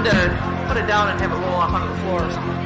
time to put it down and have it roll off onto the floor or something.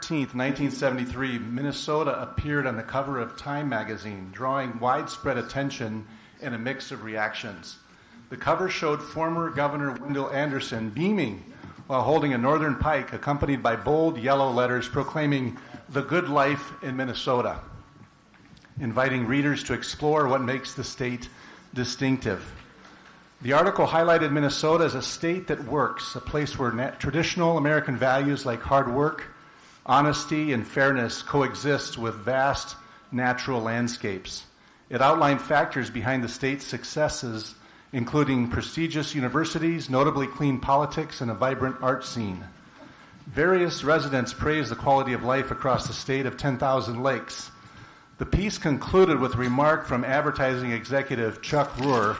13th, 1973, Minnesota appeared on the cover of Time magazine, drawing widespread attention and a mix of reactions. The cover showed former Governor Wendell Anderson beaming while holding a northern pike, accompanied by bold yellow letters proclaiming the good life in Minnesota, inviting readers to explore what makes the state distinctive. The article highlighted Minnesota as a state that works, a place where traditional American values like hard work, honesty, and fairness coexist with vast natural landscapes. It outlined factors behind the state's successes, including prestigious universities, notably clean politics, and a vibrant art scene. Various residents praised the quality of life across the state of 10,000 lakes. The piece concluded with a remark from advertising executive Chuck Ruhr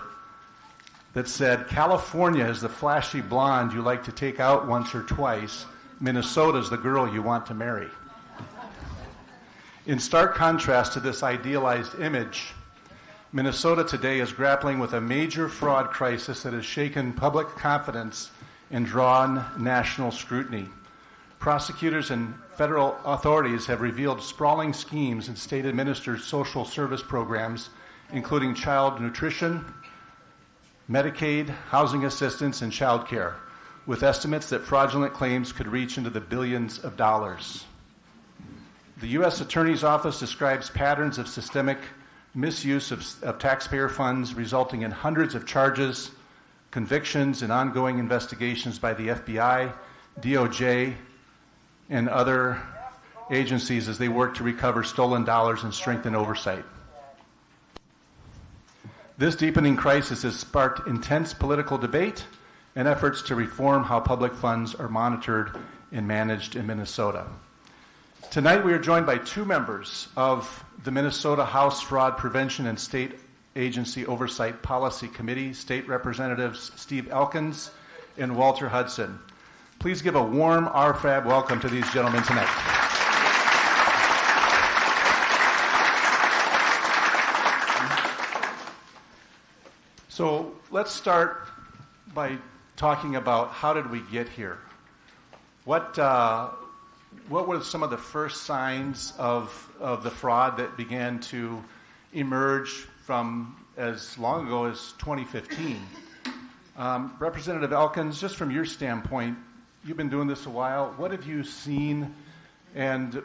that said, "California is the flashy blonde you like to take out once or twice. Minnesota's the girl you want to marry." In stark contrast to this idealized image, Minnesota today is grappling with a major fraud crisis that has shaken public confidence and drawn national scrutiny. Prosecutors and federal authorities have revealed sprawling schemes in state-administered social service programs, including child nutrition, Medicaid, housing assistance, and child care, with estimates that fraudulent claims could reach into the billions of dollars. The U.S. Attorney's Office describes patterns of systemic misuse of taxpayer funds, resulting in hundreds of charges, convictions, and ongoing investigations by the FBI, DOJ, and other agencies as they work to recover stolen dollars and strengthen oversight. This deepening crisis has sparked intense political debate and efforts to reform how public funds are monitored and managed in Minnesota. Tonight we are joined by two members of the Minnesota House Fraud Prevention and State Agency Oversight Policy Committee, State Representatives Steve Elkins and Walter Hudson. Please give a warm RFAB welcome to these gentlemen tonight. So let's start by talking about how did we get here? What were some of the first signs of the fraud that began to emerge from as long ago as 2015? Representative Elkins, just from your standpoint, you've been doing this a while. What have you seen, and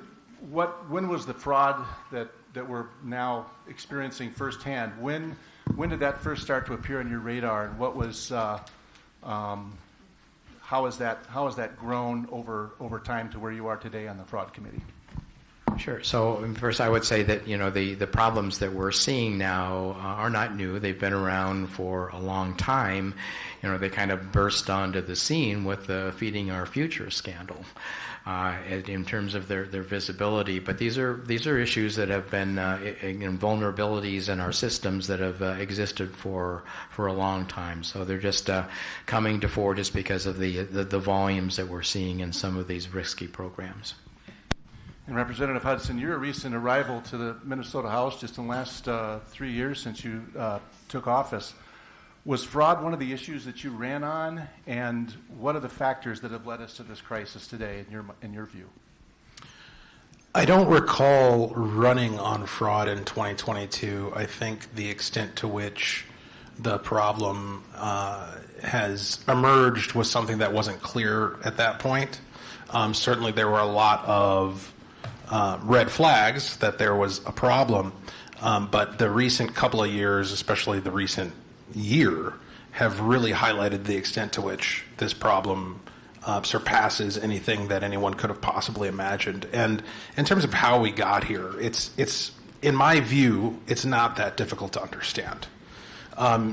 when was the fraud that we're now experiencing firsthand? When did that first start to appear on your radar, and what was how has that grown over time to where you are today on the fraud committee? Sure. So first I would say that, the problems that we're seeing now are not new. They've been around for a long time. They kind of burst onto the scene with the Feeding Our Future scandal in terms of their visibility. But these are issues that have been vulnerabilities in our systems that have existed for a long time. So they're just coming to fore just because of the volumes that we're seeing in some of these risky programs. And Representative Hudson, you're a recent arrival to the Minnesota House just in the last 3 years since you took office. Was fraud one of the issues that you ran on, and what are the factors that have led us to this crisis today in your view? I don't recall running on fraud in 2022. I think the extent to which the problem has emerged was something that wasn't clear at that point. Certainly there were a lot of red flags that there was a problem, but the recent couple of years, especially the recent year, have really highlighted the extent to which this problem surpasses anything that anyone could have possibly imagined. And in terms of how we got here, it's in my view, it's not that difficult to understand.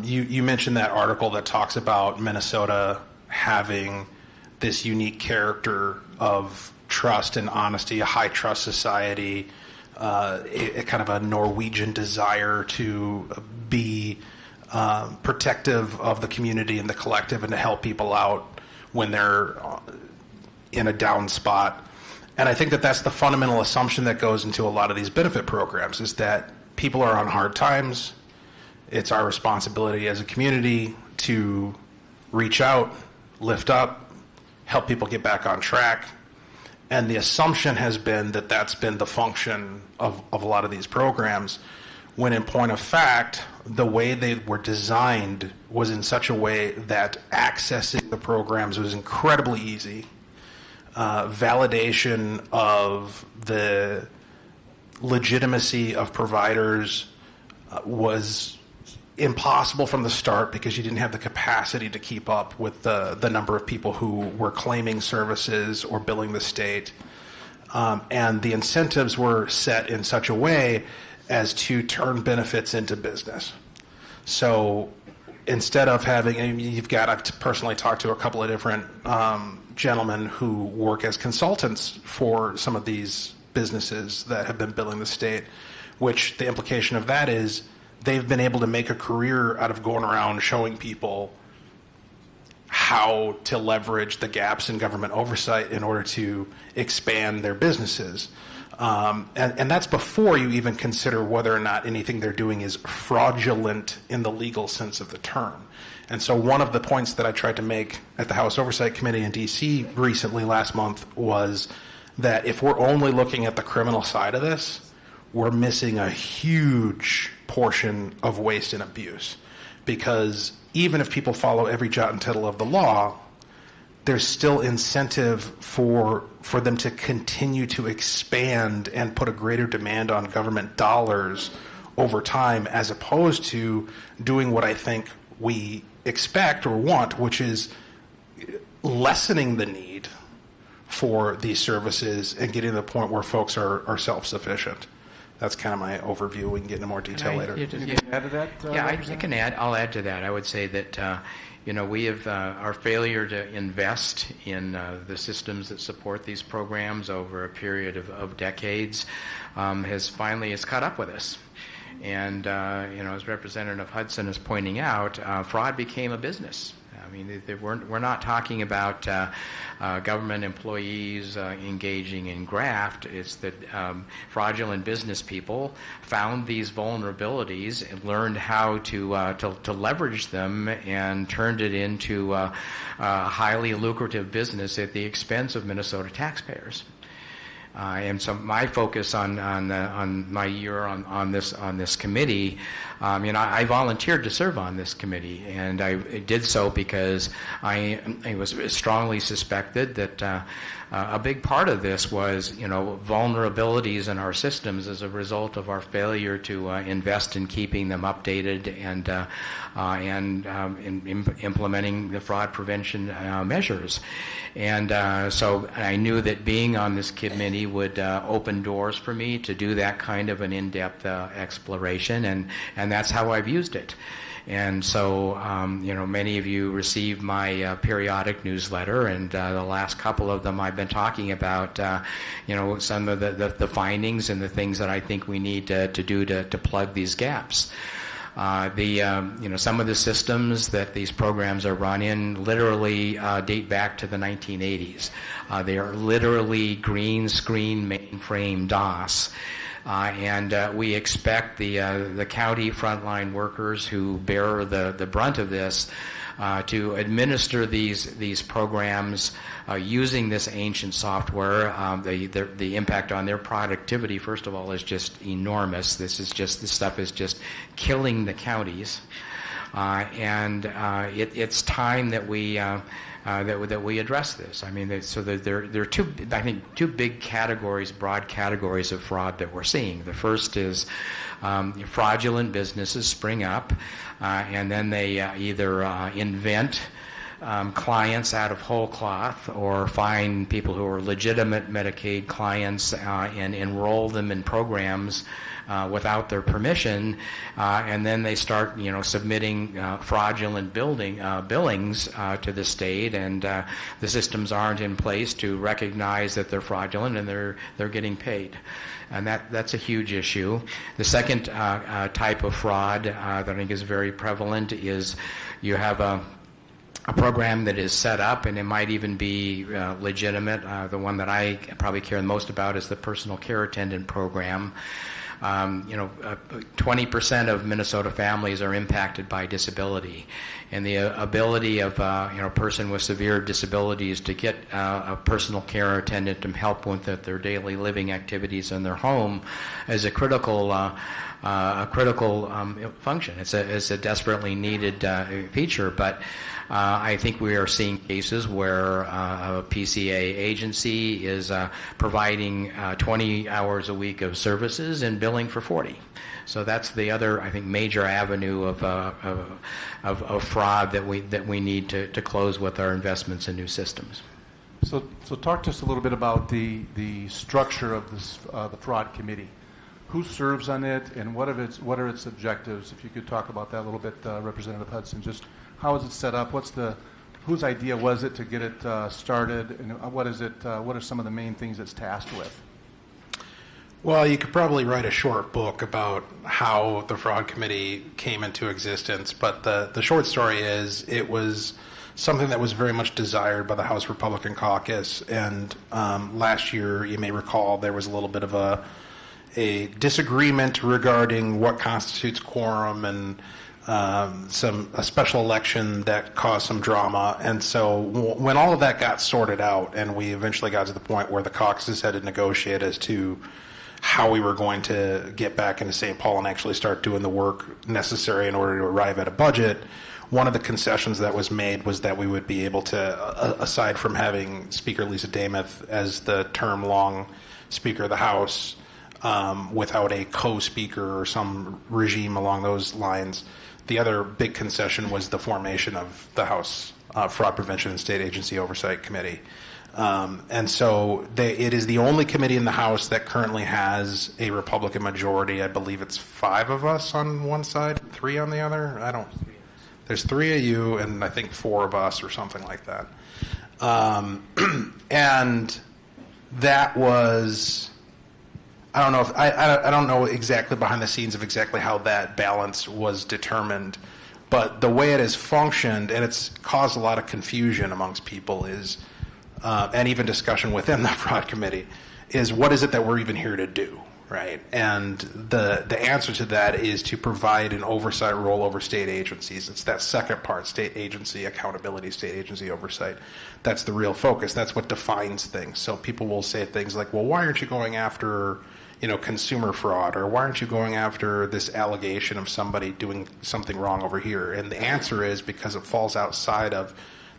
You mentioned that article that talks about Minnesota having this unique character of trust and honesty, a high trust society, a kind of a Norwegian desire to be protective of the community and the collective and to help people out when they're in a down spot. And I think that that's the fundamental assumption that goes into a lot of these benefit programs, is that people are on hard times. It's our responsibility as a community to reach out, lift up, help people get back on track. And the assumption has been that that's been the function of a lot of these programs, when in point of fact, the way they were designed was in such a way that accessing the programs was incredibly easy. Validation of the legitimacy of providers was impossible from the start because you didn't have the capacity to keep up with the number of people who were claiming services or billing the state. And the incentives were set in such a way as to turn benefits into business. So instead of having, I've personally talked to a couple of different gentlemen who work as consultants for some of these businesses that have been billing the state, which the implication of that is they've been able to make a career out of going around showing people how to leverage the gaps in government oversight in order to expand their businesses. And that's before you even consider whether or not anything they're doing is fraudulent in the legal sense of the term. And so one of the points that I tried to make at the House Oversight Committee in D.C. recently, last month, was that if we're only looking at the criminal side of this, we're missing a huge portion of waste and abuse. Because even if people follow every jot and tittle of the law, there's still incentive for them to continue to expand and put a greater demand on government dollars over time, as opposed to doing what I think we expect or want, which is lessening the need for these services and getting to the point where folks are self-sufficient. That's kind of my overview. We can get into more detail later. Can you add to that? I can add. I'll add to that. I would say that we have our failure to invest in the systems that support these programs over a period of decades has caught up with us. And as Representative Hudson is pointing out, fraud became a business. I mean, we're not talking about government employees engaging in graft. It's that fraudulent business people found these vulnerabilities and learned how to leverage them and turned it into a highly lucrative business at the expense of Minnesota taxpayers. And so my focus on my year on this committee, I volunteered to serve on this committee, and I did so because I was strongly suspected that a big part of this was vulnerabilities in our systems as a result of our failure to invest in keeping them updated and implementing the fraud prevention measures. And so I knew that being on this committee would open doors for me to do that kind of an in-depth exploration, and that's how I've used it. And so, many of you received my periodic newsletter, and the last couple of them I've been talking about, some of the findings and the things that I think we need to do to plug these gaps. Some of the systems that these programs are run in literally date back to the 1980s. They are literally green screen mainframe DOS. And we expect the county frontline workers who bear the brunt of this to administer these programs using this ancient software. The impact on their productivity, first of all, is just enormous. This stuff is just killing the counties, and it's time that we address this. I mean, there are two big categories, broad categories of fraud that we're seeing. The first is fraudulent businesses spring up, and then they either invent clients out of whole cloth or find people who are legitimate Medicaid clients and enroll them in programs without their permission, and then they start, submitting fraudulent billings to the state, and the systems aren't in place to recognize that they're fraudulent, and they're getting paid, and that's a huge issue. The second type of fraud that I think is very prevalent is you have a program that is set up, and it might even be legitimate. The one that I probably care the most about is the personal care attendant program. 20% of Minnesota families are impacted by disability, and the ability of a person with severe disabilities to get a personal care attendant to help with their daily living activities in their home is a critical function. It's a desperately needed feature, but I think we are seeing cases where a PCA agency is providing 20 hours a week of services and billing for 40. So that's the other, I think, major avenue of fraud that we need to close with our investments in new systems. So talk to us a little bit about the structure of this the fraud committee. Who serves on it, and what are its objectives? If you could talk about that a little bit, Representative Hudson. Just how is it set up? Whose idea was it to get it started, and what is it? What are some of the main things it's tasked with? Well, you could probably write a short book about how the fraud committee came into existence, but the short story is it was something that was very much desired by the House Republican caucus, and last year, you may recall, there was a little bit of a disagreement regarding what constitutes quorum, and a special election that caused some drama. And so when all of that got sorted out and we eventually got to the point where the caucuses had to negotiate as to how we were going to get back into St. Paul and actually start doing the work necessary in order to arrive at a budget, one of the concessions that was made was that we would be able to, aside from having Speaker Lisa Damuth as the term-long Speaker of the House, without a co-speaker or some regime along those lines, the other big concession was the formation of the House Fraud Prevention and State Agency Oversight Committee. And so it is the only committee in the House that currently has a Republican majority. I believe it's 5 of us on one side, 3 on the other. There's 3 of you, and I think 4 of us, or something like that. And that was, I don't know if I don't know exactly behind the scenes of exactly how that balance was determined, but the way it has functioned, and it's caused a lot of confusion amongst people, is and even discussion within the fraud committee, is what is it that we're even here to do, right? And the answer to that is to provide an oversight role over state agencies. It's that second part, state agency accountability, state agency oversight. That's the real focus. That's what defines things. So people will say things like, well, why aren't you going after consumer fraud, or why aren't you going after this allegation of somebody doing something wrong over here? And the answer is because it falls outside of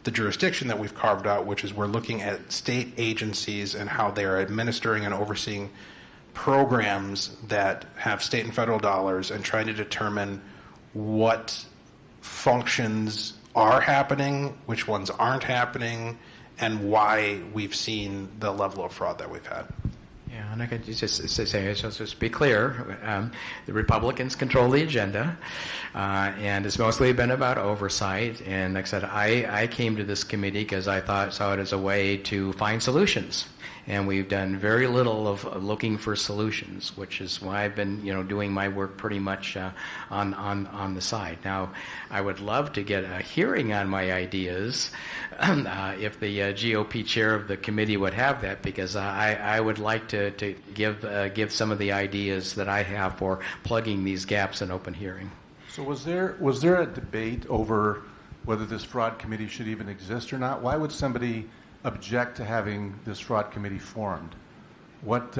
the jurisdiction that we've carved out, which is we're looking at state agencies and how they are administering and overseeing programs that have state and federal dollars, and trying to determine what functions are happening, which ones aren't happening, and why we've seen the level of fraud that we've had. Yeah, and I could just be clear, the Republicans control the agenda, and it's mostly been about oversight. And like I said, I came to this committee because I saw it as a way to find solutions. And we've done very little of looking for solutions, which is why I've been, doing my work pretty much on the side. Now, I would love to get a hearing on my ideas if the GOP chair of the committee would have that, because I would like to give some of the ideas that I have for plugging these gaps in open hearing. So was there a debate over whether this fraud committee should even exist or not? Why would somebody object to having this fraud committee formed? What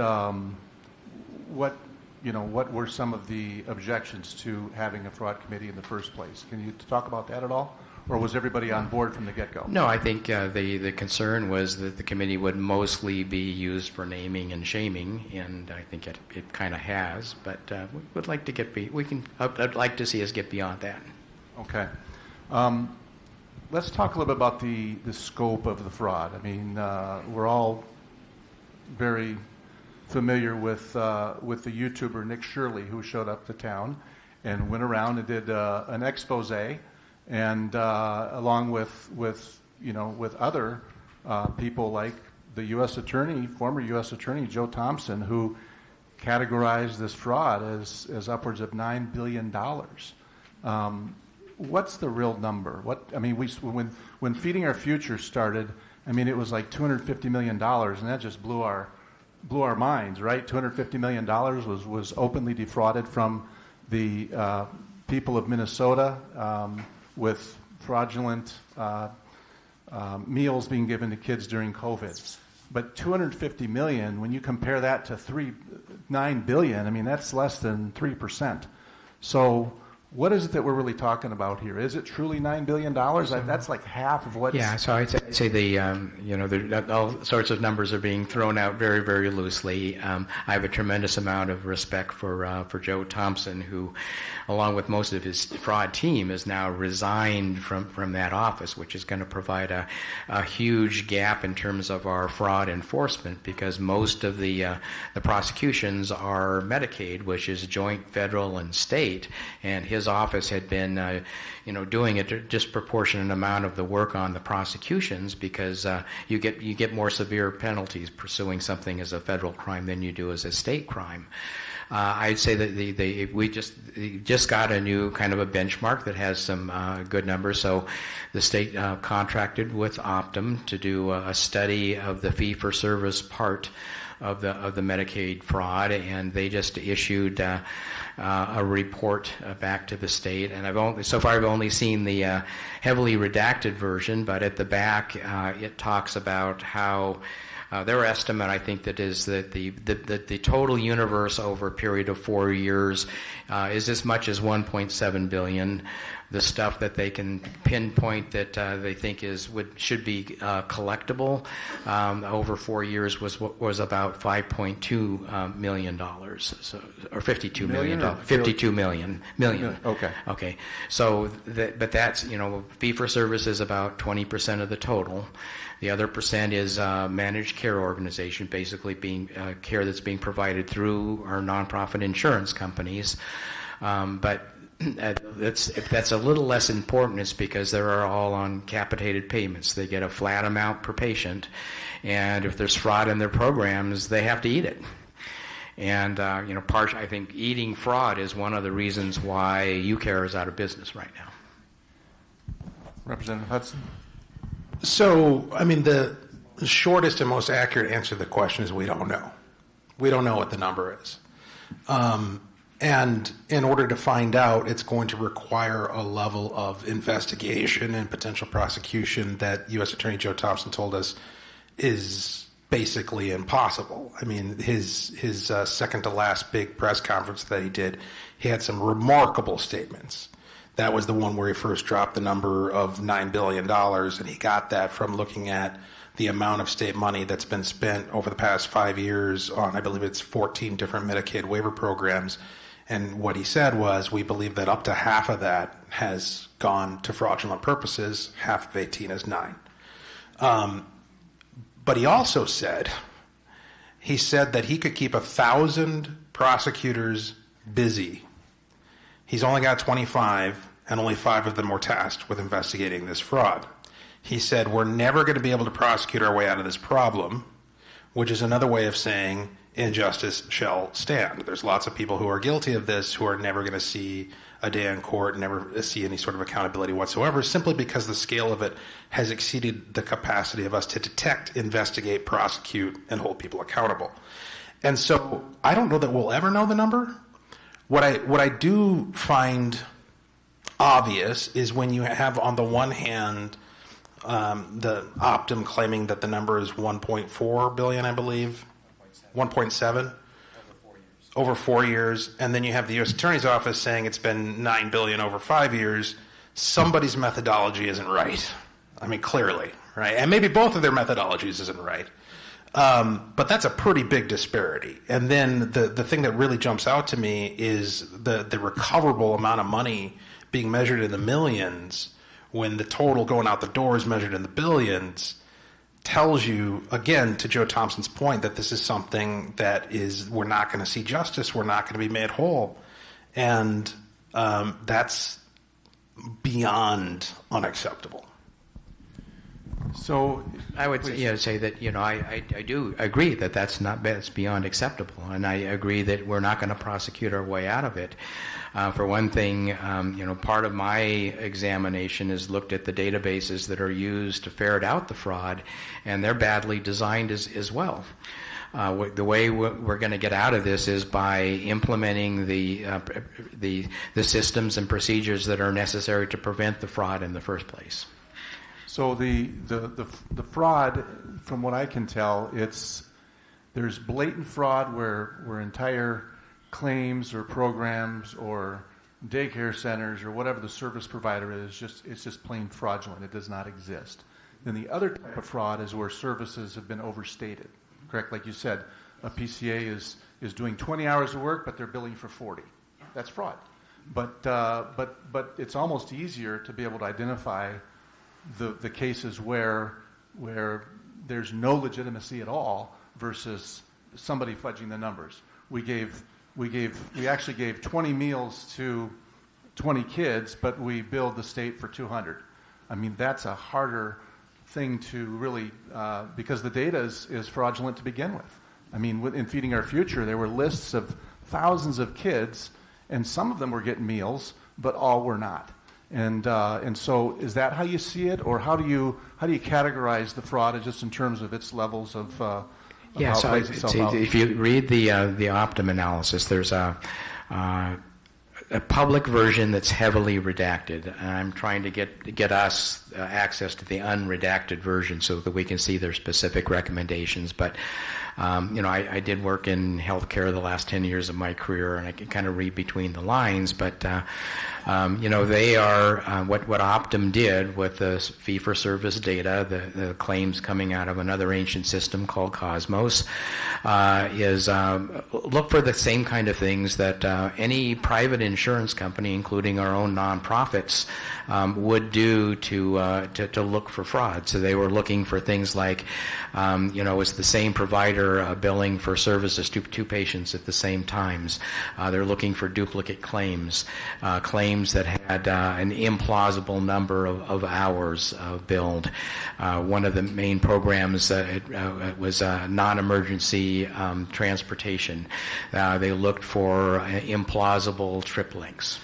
were some of the objections to having a fraud committee in the first place? Can you talk about that at all? Or was everybody on board from the get-go? No, I think the concern was that the committee would mostly be used for naming and shaming, and I think it kind of has. But we would like to I'd like to see us get beyond that. Okay. Let's talk a little bit about the scope of the fraud. I mean, we're all very familiar with the YouTuber Nick Shirley, who showed up to town and went around and did an expose, and along with other people like the U.S. Attorney, former U.S. Attorney Joe Thompson, who categorized this fraud as upwards of $9 billion. What's the real number? When Feeding Our Future started, I mean, it was like $250 million, and that just blew our blew our minds, right? $250 million was openly defrauded from the people of Minnesota with fraudulent meals being given to kids during COVID. But $250 million, when you compare that to $9 billion, I mean, that's less than 3%. So what is it that we're really talking about here? Is it truly $9 billion? That's like half of what's... Yeah, so I'd say all sorts of numbers are being thrown out very, very loosely. I have a tremendous amount of respect for Joe Thompson, who, along with most of his fraud team, is now resigned from that office, which is going to provide a huge gap in terms of our fraud enforcement, because most of the prosecutions are Medicaid, which is joint federal and state, and his office had been doing a disproportionate amount of the work on the prosecutions, because you get more severe penalties pursuing something as a federal crime than you do as a state crime. I'd say that we just got a new kind of a benchmark that has some good numbers. So the state contracted with Optum to do a study of the fee-for-service part of the Medicaid fraud, and they just issued a report back to the state. And I've only seen the heavily redacted version, but at the back it talks about how their estimate, I think, that is that the total universe over a period of 4 years is as much as 1.7 billion. The stuff that they can pinpoint that they think should be collectible over 4 years was about $5.2 million, or $52 million. $52 million. Okay. So, but that's fee for service is about 20% of the total. The other percent is managed care organization, basically being care that's being provided through our nonprofit insurance companies, but. That's a little less important. It's because they're all on capitated payments. They get a flat amount per patient, and if there's fraud in their programs, they have to eat it. And I think eating fraud is one of the reasons why UCare is out of business right now. Representative Hudson. So, I mean, the shortest and most accurate answer to the question is we don't know. We don't know what the number is. And in order to find out, it's going to require a level of investigation and potential prosecution that U.S. Attorney Joe Thompson told us is basically impossible. I mean, his second to last big press conference that he did, he had some remarkable statements. That was the one where he first dropped the number of $9 billion, and he got that from looking at the amount of state money that's been spent over the past 5 years on, I believe it's 14 different Medicaid waiver programs. And what he said was, we believe that up to half of that has gone to fraudulent purposes, half of 18 is 9. But he also said that he could keep 1,000 prosecutors busy. He's only got 25, and only 5 of them were tasked with investigating this fraud. He said, we're never going to be able to prosecute our way out of this problem, which is another way of saying injustice shall stand. There's lots of people who are guilty of this who are never going to see a day in court, never see any sort of accountability whatsoever, simply because the scale of it has exceeded the capacity of us to detect, investigate, prosecute, and hold people accountable. And so I don't know that we'll ever know the number. What I do find obvious is when you have, on the one hand, the Optum claiming that the number is 1.4 billion, I believe, 1.7 over 4 years, and then you have the U.S. Attorney's Office saying it's been $9 billion over 5 years. Somebody's methodology isn't right. I mean, clearly, right? And maybe both of their methodologies isn't right. But that's a pretty big disparity. And then the thing that really jumps out to me is the recoverable amount of money being measured in the millions when the total going out the door is measured in the billions. Tells you, again, to Joe Thompson's point, that this is something that we're not going to see justice, we're not going to be made whole. And that's beyond unacceptable. So I would say that I do agree that that's beyond acceptable, and I agree that we're not going to prosecute our way out of it. For one thing, part of my examination is looked at the databases that are used to ferret out the fraud, and they're badly designed as well. The way we're going to get out of this is by implementing the systems and procedures that are necessary to prevent the fraud in the first place. So the fraud, from what I can tell, there's blatant fraud where entire claims or programs or daycare centers or whatever the service provider is, it's just plain fraudulent. It does not exist. Then the other type of fraud is where services have been overstated. Correct? Like you said, a PCA is doing 20 hours of work, but they're billing for 40. That's fraud. But it's almost easier to be able to identify the cases where there's no legitimacy at all versus somebody fudging the numbers. We actually gave 20 meals to 20 kids, but we billed the state for 200. I mean, that's a harder thing to really, because the data is fraudulent to begin with. I mean, in Feeding Our Future, there were lists of thousands of kids, and some of them were getting meals, but all were not. And so, is that how you see it, or how do you categorize the fraud just in terms of its levels of how it plays itself out? If you read the Optum analysis, there's a public version that's heavily redacted. And I'm trying to get us access to the unredacted version so that we can see their specific recommendations. But I did work in healthcare the last 10 years of my career, and I can kind of read between the lines. But they are what Optum did with the fee-for-service data, the claims coming out of another ancient system called Cosmos, is look for the same kind of things that any private insurance company, including our own nonprofits, would do to look for fraud. So they were looking for things like, is the same provider billing for services to two patients at the same times? They're looking for duplicate claims that had an implausible number of hours billed. One of the main programs was non-emergency transportation. They looked for implausible trip links.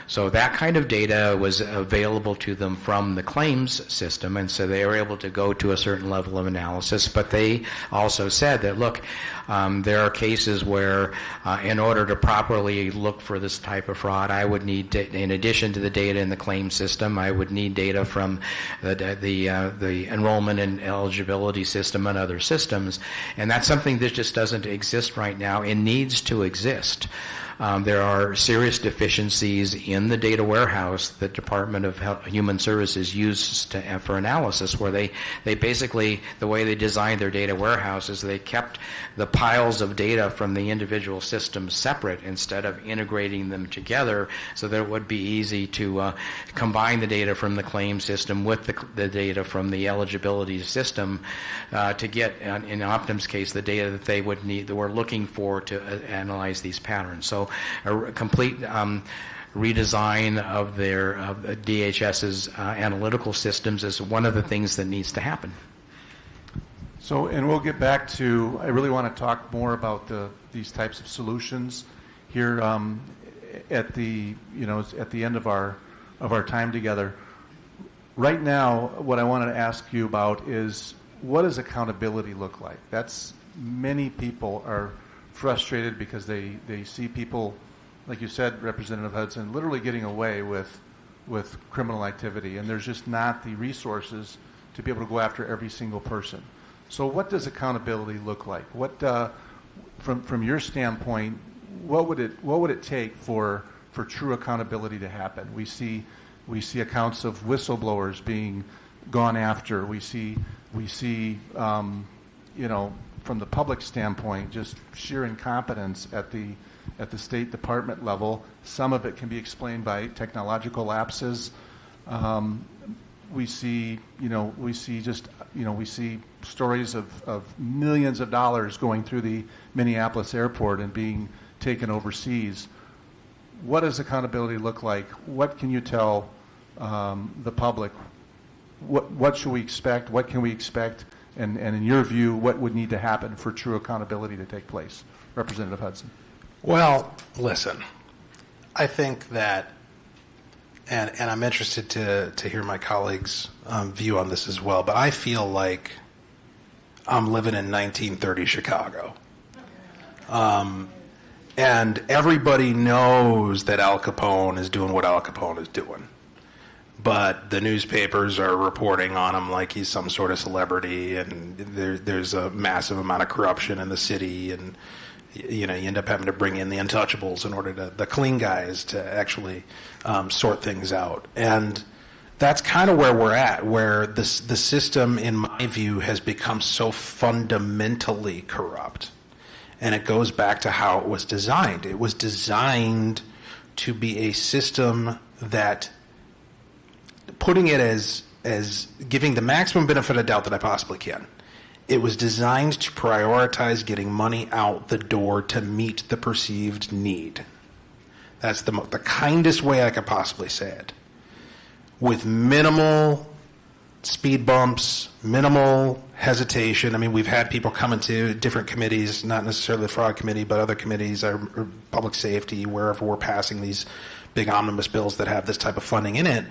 So that kind of data was available to them from the claims system, and so they were able to go to a certain level of analysis. But they also said that, look, there are cases where in order to properly look for this type of fraud, I would need, in addition to the data in the claims system, I would need data from the enrollment and eligibility system and other systems. And that's something that just doesn't exist right now and needs to exist. There are serious deficiencies in the data warehouse that Department of Human Services uses for analysis, where they basically, the way they designed their data warehouse is they kept the piles of data from the individual systems separate instead of integrating them together so that it would be easy to combine the data from the claim system with the data from the eligibility system to get, in Optum's case, the data that they would need, that we're looking for to analyze these patterns. So a complete redesign of DHS's analytical systems is one of the things that needs to happen. So, and we'll get back to, I really want to talk more about these types of solutions here at the end of our time together. Right now, what I wanted to ask you about is, what does accountability look like? Many people are frustrated because they see people, like you said, Representative Hudson, literally getting away with criminal activity, and there's just not the resources to be able to go after every single person. So what does accountability look like? What, from your standpoint, what would it take for true accountability to happen? We see accounts of whistleblowers being gone after. We see from the public standpoint, just sheer incompetence at the State Department level. Some of it can be explained by technological lapses. We see stories of millions of dollars going through the Minneapolis airport and being taken overseas. What does accountability look like? What can you tell the public? What should we expect? What can we expect? And in your view, what would need to happen for true accountability to take place? Representative Hudson. Well, listen, I think that, and I'm interested to hear my colleagues' view on this as well, but I feel like I'm living in 1930 Chicago. And everybody knows that Al Capone is doing what Al Capone is doing. But the newspapers are reporting on him like he's some sort of celebrity, and there's a massive amount of corruption in the city, and you end up having to bring in the untouchables in order to, the clean guys, to actually sort things out. And that's kind of where we're at, where the system, in my view, has become so fundamentally corrupt. And it goes back to how it was designed. It was designed to be a system that, putting it as giving the maximum benefit of doubt that I possibly can, it was designed to prioritize getting money out the door to meet the perceived need. That's the kindest way I could possibly say it. With minimal speed bumps, minimal hesitation. I mean, we've had people come into different committees, not necessarily the fraud committee, but other committees, or public safety, wherever we're passing these big omnibus bills that have this type of funding in it,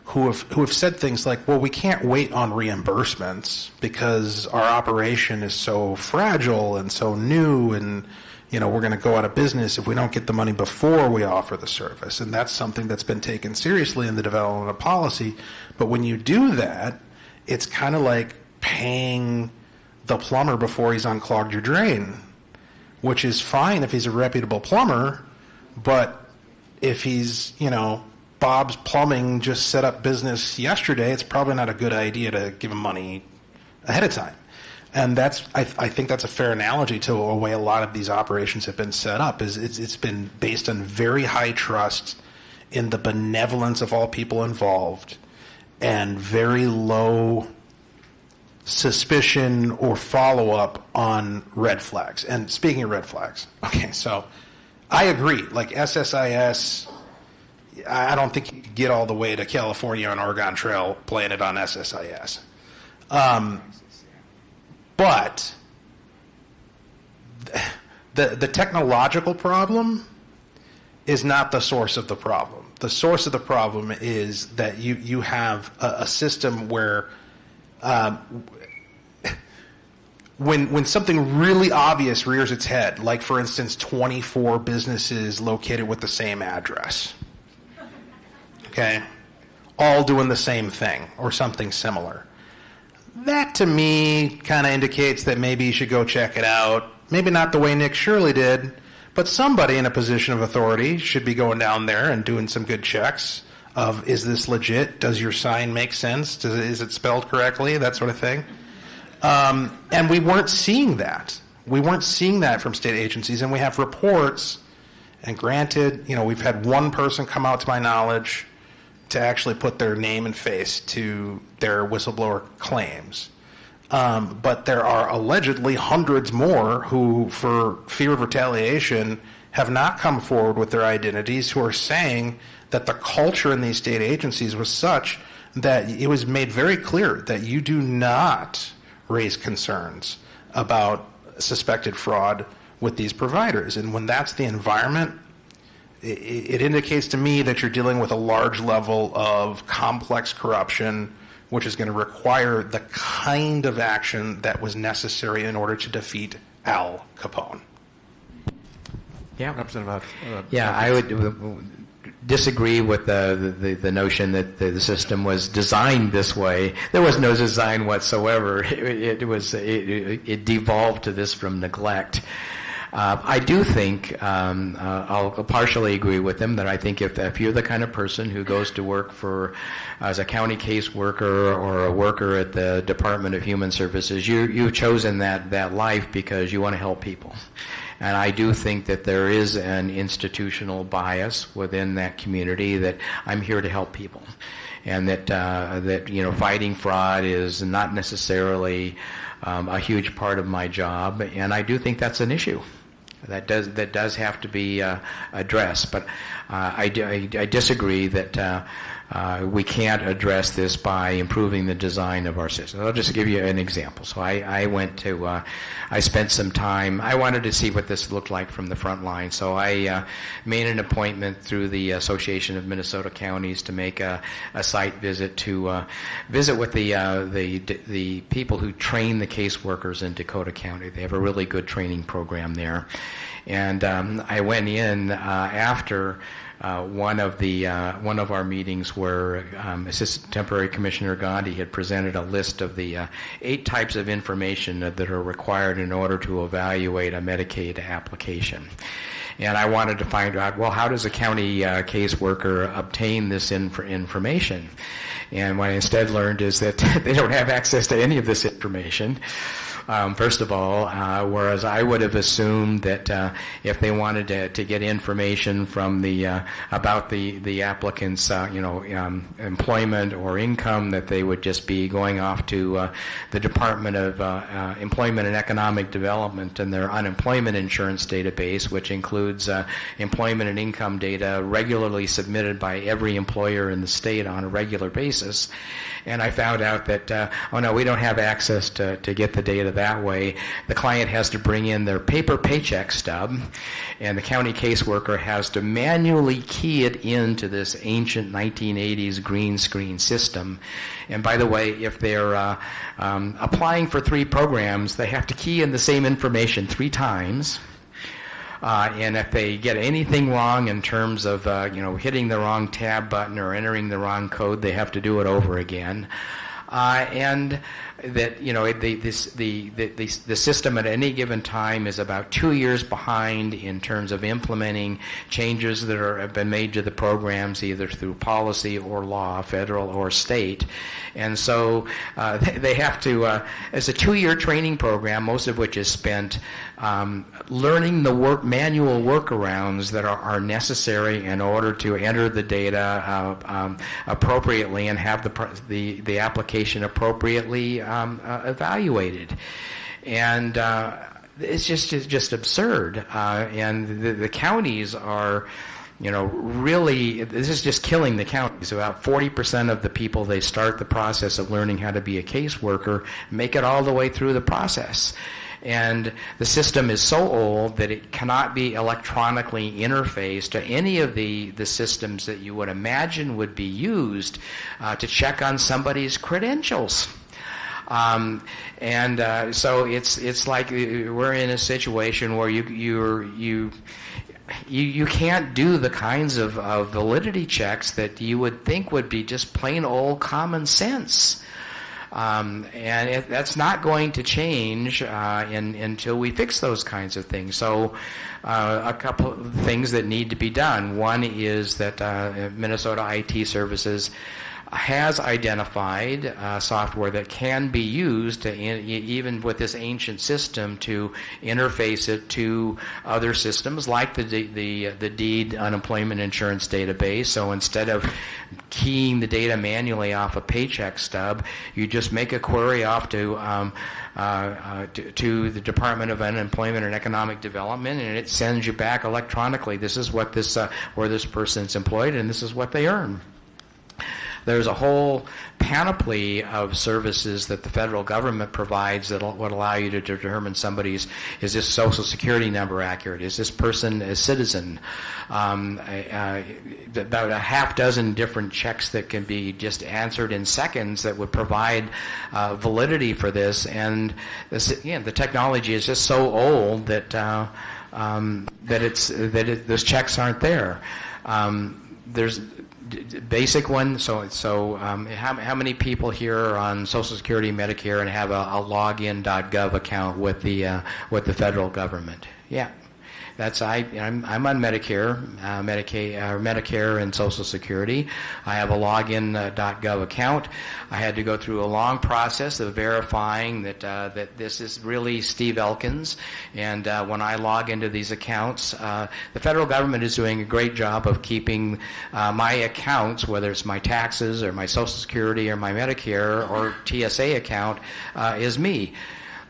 who have said things like, well, we can't wait on reimbursements because our operation is so fragile and so new, and we're going to go out of business if we don't get the money before we offer the service. And that's something that's been taken seriously in the development of policy. But when you do that, it's kind of like paying the plumber before he's unclogged your drain, which is fine if he's a reputable plumber, but if he's, Bob's Plumbing just set up business yesterday, it's probably not a good idea to give him money ahead of time. And I think that's a fair analogy to a way a lot of these operations have been set up. It's been based on very high trust in the benevolence of all people involved, and very low suspicion or follow-up on red flags. And speaking of red flags, okay, so I agree. Like SSIS, I don't think you could get all the way to California on Oregon Trail playing it on SSIS. But the technological problem is not the source of the problem. The source of the problem is that you have a system where when something really obvious rears its head, like, for instance, 24 businesses located with the same address, okay, all doing the same thing or something similar, that to me kind of indicates that maybe you should go check it out. Maybe not the way Nick Shirley did, but somebody in a position of authority should be going down there and doing some good checks of, is this legit? Does your sign make sense? Is it spelled correctly? That sort of thing. And we weren't seeing that. We weren't seeing that from state agencies, and we have reports, and granted, we've had one person come out, to my knowledge, to actually put their name and face to their whistleblower claims. But there are allegedly hundreds more who, for fear of retaliation, have not come forward with their identities, who are saying that the culture in these state agencies was such that it was made very clear that you do not raise concerns about suspected fraud with these providers. And when that's the environment, it indicates to me that you're dealing with a large level of complex corruption, which is going to require the kind of action that was necessary in order to defeat Al Capone. Yeah. Yeah, I would disagree with the notion that the system was designed this way. There was no design whatsoever. It devolved to this from neglect. I do think, I'll partially agree with them, that I think if you're the kind of person who goes to work as a county caseworker or a worker at the Department of Human Services, you've chosen that life because you want to help people. And I do think that there is an institutional bias within that community that I'm here to help people. And that fighting fraud is not necessarily a huge part of my job, and I do think that's an issue that does have to be addressed. But I disagree that we can't address this by improving the design of our system. I'll just give you an example. So I went to, I spent some time, I wanted to see what this looked like from the front line. So I made an appointment through the Association of Minnesota Counties to make a site visit to visit with the people who train the caseworkers in Dakota County. They have a really good training program there. And I went in after one of our meetings where Assistant Temporary Commissioner Gandhi had presented a list of the 8 types of information that are required in order to evaluate a Medicaid application. And I wanted to find out, well, how does a county caseworker obtain this information? And what I instead learned is that they don't have access to any of this information. First of all, whereas I would have assumed that if they wanted to get information from about the applicant's employment or income, that they would just be going off to the Department of Employment and Economic Development and their unemployment insurance database, which includes employment and income data regularly submitted by every employer in the state on a regular basis. And I found out that, oh no, we don't have access to get the data that way. The client has to bring in their paper paycheck stub, and the county caseworker has to manually key it into this ancient 1980s green screen system. And by the way, if they're applying for 3 programs, they have to key in the same information 3 times. And if they get anything wrong in terms of hitting the wrong tab button or entering the wrong code, they have to do it over again. And that the system at any given time is about 2 years behind in terms of implementing changes that have been made to the programs, either through policy or law, federal or state. And so they have to, it's a 2-year training program, most of which is spent learning the manual workarounds that are necessary in order to enter the data appropriately and have the application appropriately evaluated. And it's just absurd. And the counties are, really, this is just killing the counties. About 40% of the people they start the process of learning how to be a caseworker make it all the way through the process. And the system is so old that it cannot be electronically interfaced to any of the systems that you would imagine would be used to check on somebody's credentials. So it's like we're in a situation where you can't do the kinds of validity checks that you would think would be just plain old common sense. That's not going to change until we fix those kinds of things. So a couple of things that need to be done. One is that Minnesota IT Services has identified software that can be used to even with this ancient system to interface it to other systems like the DEED unemployment insurance database. So instead of keying the data manually off a paycheck stub, you just make a query off to the Department of Unemployment and Economic Development, and it sends you back electronically. This is what where this person's employed, and this is what they earn. There's a whole panoply of services that the federal government provides that would allow you to determine is this social security number accurate? Is this person a citizen? About a half dozen different checks that can be just answered in seconds that would provide validity for this. And the technology is just so old that those checks aren't there. There's basic one. So how many people here are on Social Security, Medicare, and have a login.gov account with the federal government? Yeah. I'm on Medicare, Medicare and Social Security. I have a login.gov account. I had to go through a long process of verifying that this is really Steve Elkins. And when I log into these accounts, the federal government is doing a great job of keeping my accounts, whether it's my taxes or my Social Security or my Medicare or TSA account, is me.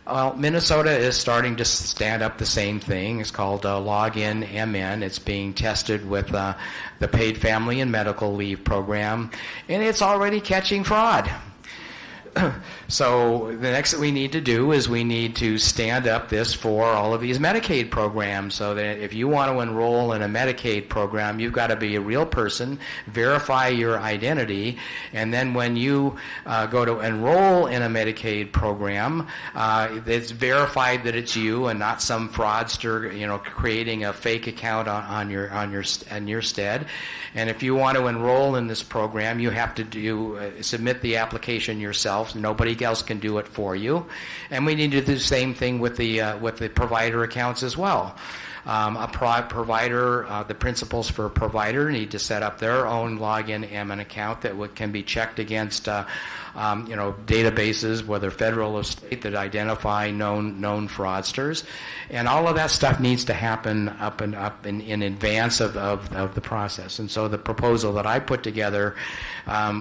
Well, Minnesota is starting to stand up the same thing. It's called Login MN. It's being tested with the Paid Family and Medical Leave program, and it's already catching fraud. So the next that we need to do is we need to stand up this for all of these Medicaid programs, so that if you want to enroll in a Medicaid program, you've got to be a real person, verify your identity, and then when you go to enroll in a Medicaid program, it's verified that it's you and not some fraudster, creating a fake account on your stead. And if you want to enroll in this program, you have to submit the application yourself. Nobody else can do it for you. And we need to do the same thing with the provider accounts as well. Provider, the principals for a provider need to set up their own login MN account that can be checked against databases, whether federal or state, that identify known fraudsters, and all of that stuff needs to happen up in advance of the process. And so the proposal that I put together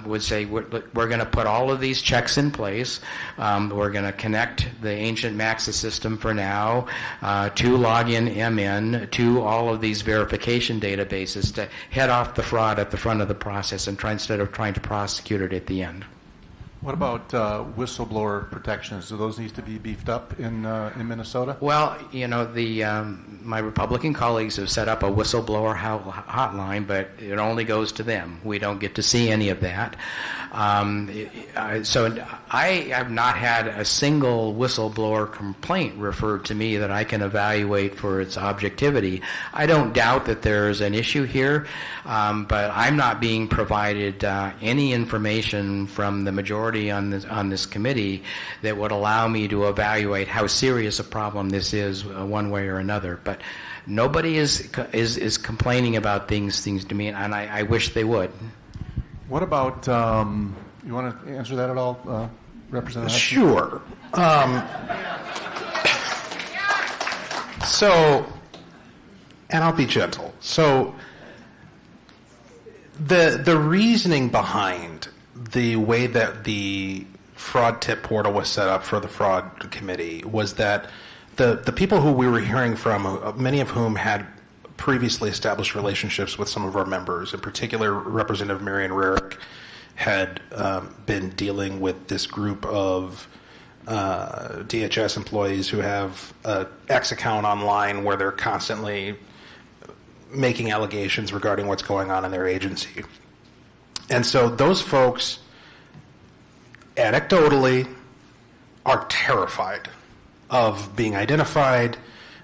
would say we're going to put all of these checks in place. We're going to connect the ancient Maxa system for now to Login MN, to all of these verification databases to head off the fraud at the front of the process and instead of trying to prosecute it at the end. What about whistleblower protections? Do those need to be beefed up in Minnesota? Well, my Republican colleagues have set up a whistleblower hotline, but it only goes to them. We don't get to see any of that. So I have not had a single whistleblower complaint referred to me that I can evaluate for its objectivity. I don't doubt that there's an issue here, but I'm not being provided any information from the majority on this committee that would allow me to evaluate how serious a problem this is one way or another. But nobody is complaining about things to me, and I wish they would. What about, you want to answer that at all, Representative? Sure. So, and I'll be gentle. So, the reasoning behind the way that the fraud tip portal was set up for the fraud committee was that the people who we were hearing from, many of whom had previously established relationships with some of our members, in particular Representative Marion Rarick had been dealing with this group of DHS employees who have an X account online where they're constantly making allegations regarding what's going on in their agency. And so those folks, anecdotally, are terrified of being identified.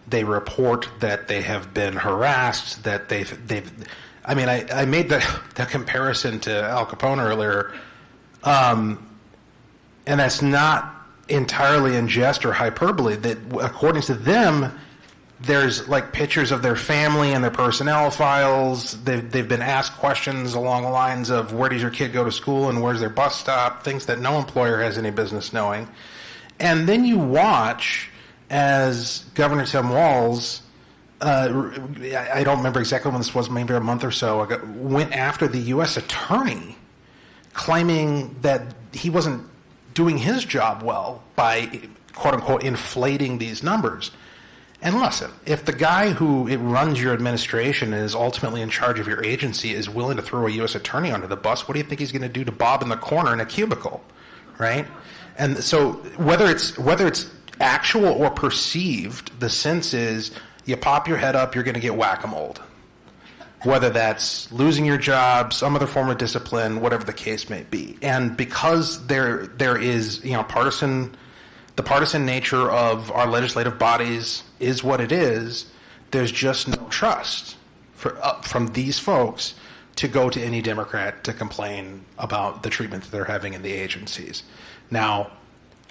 They report that they have been harassed, that they've I mean, I made the comparison to Al Capone earlier, and that's not entirely in jest or hyperbole. That according to them, there's like pictures of their family and their personnel files. They've been asked questions along the lines of where does your kid go to school and where's their bus stop, things that no employer has any business knowing. And then you watch as Governor Tim Walz, I don't remember exactly when this was, maybe a month or so ago, went after the U.S. attorney, claiming that he wasn't doing his job well by, quote-unquote, inflating these numbers. And listen, if the guy who runs your administration and is ultimately in charge of your agency is willing to throw a U.S. attorney under the bus, what do you think he's going to do to Bob in the corner in a cubicle, right? And so whether it's actual or perceived, the sense is you pop your head up, you're going to get whack-a-moled. Whether that's losing your job, some other form of discipline, whatever the case may be. And because there is, the partisan nature of our legislative bodies is what it is, there's just no trust from these folks to go to any Democrat to complain about the treatment that they're having in the agencies. Now,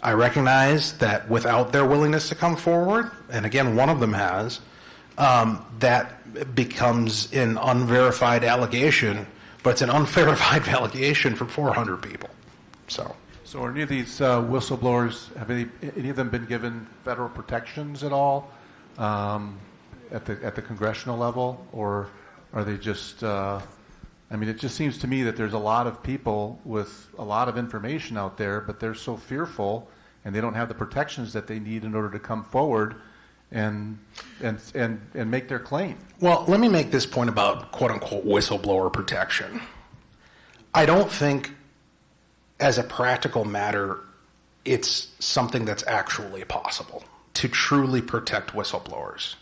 I recognize that without their willingness to come forward, and again, one of them has, that becomes an unverified allegation, but it's an unverified allegation from 400 people. So are any of these whistleblowers, have any of them been given federal protections at all at the congressional level, or are they just? It just seems to me that there's a lot of people with a lot of information out there, but they're so fearful and they don't have the protections that they need in order to come forward and make their claim. Well, let me make this point about quote-unquote whistleblower protection. I don't think, as a practical matter, it's something that's actually possible to truly protect whistleblowers.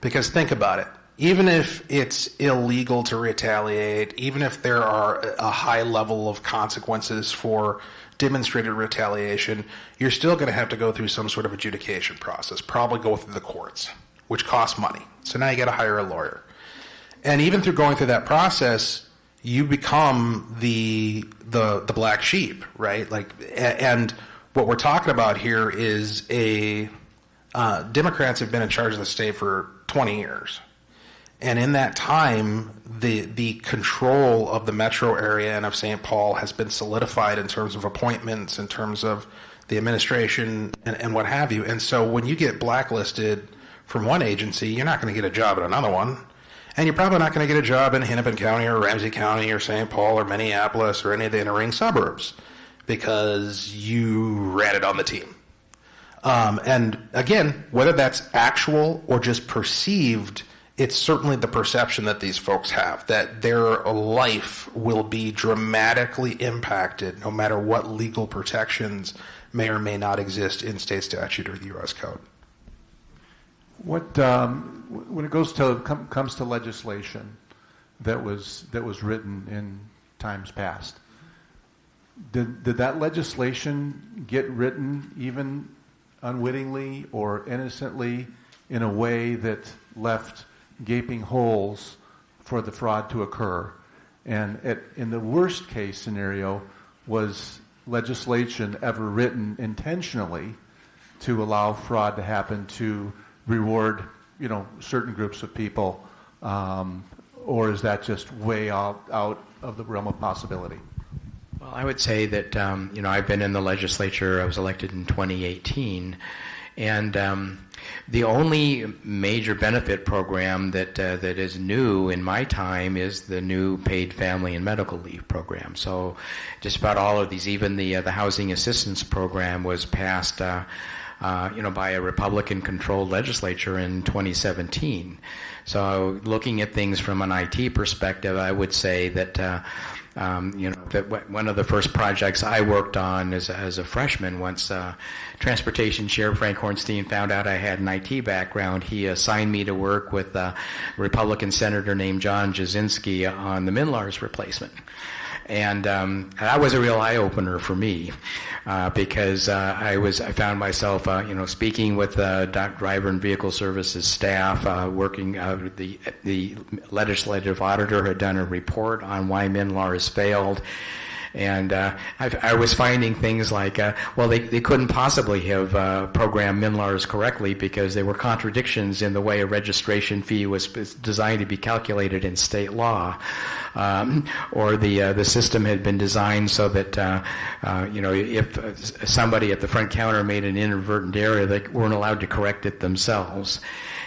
Because think about it. Even if it's illegal to retaliate, even if there are a high level of consequences for demonstrated retaliation, you're still going to have to go through some sort of adjudication process, probably go through the courts, which costs money. So now you got to hire a lawyer. And even through going through that process, you become the black sheep, right? And what we're talking about here is Democrats have been in charge of the state for 20 years. And in that time, the control of the metro area and of St. Paul has been solidified in terms of appointments, in terms of the administration, and what have you. And so when you get blacklisted from one agency, you're not going to get a job at another one. And you're probably not going to get a job in Hennepin County or Ramsey County or St. Paul or Minneapolis or any of the inner ring suburbs because you ratted on the team. And again, whether that's actual or just perceived, it's certainly the perception that these folks have, that their life will be dramatically impacted no matter what legal protections may or may not exist in state statute or the U.S. Code. What when it comes to legislation that was written in times past, did that legislation get written even unwittingly or innocently in a way that left gaping holes for the fraud to occur? And in the worst case scenario, was legislation ever written intentionally to allow fraud to happen, to reward, certain groups of people, or is that just way out of the realm of possibility? Well, I would say that I've been in the legislature. I was elected in 2018, and the only major benefit program that is new in my time is the new paid family and medical leave program. So, just about all of these, even the housing assistance program, was passed by a Republican-controlled legislature in 2017. So, looking at things from an IT perspective, I would say that that one of the first projects I worked on as a freshman, once Transportation Chair Frank Hornstein found out I had an IT background, he assigned me to work with a Republican senator named John Jasinski on the MNLARS replacement. And that was a real eye-opener for me because I found myself, speaking with Driver and Vehicle Services staff, working. The legislative auditor had done a report on why MNLARS failed. And I was finding things like, they couldn't possibly have programmed MNLARS correctly because there were contradictions in the way a registration fee was designed to be calculated in state law, or the system had been designed so that if somebody at the front counter made an inadvertent error, they weren't allowed to correct it themselves.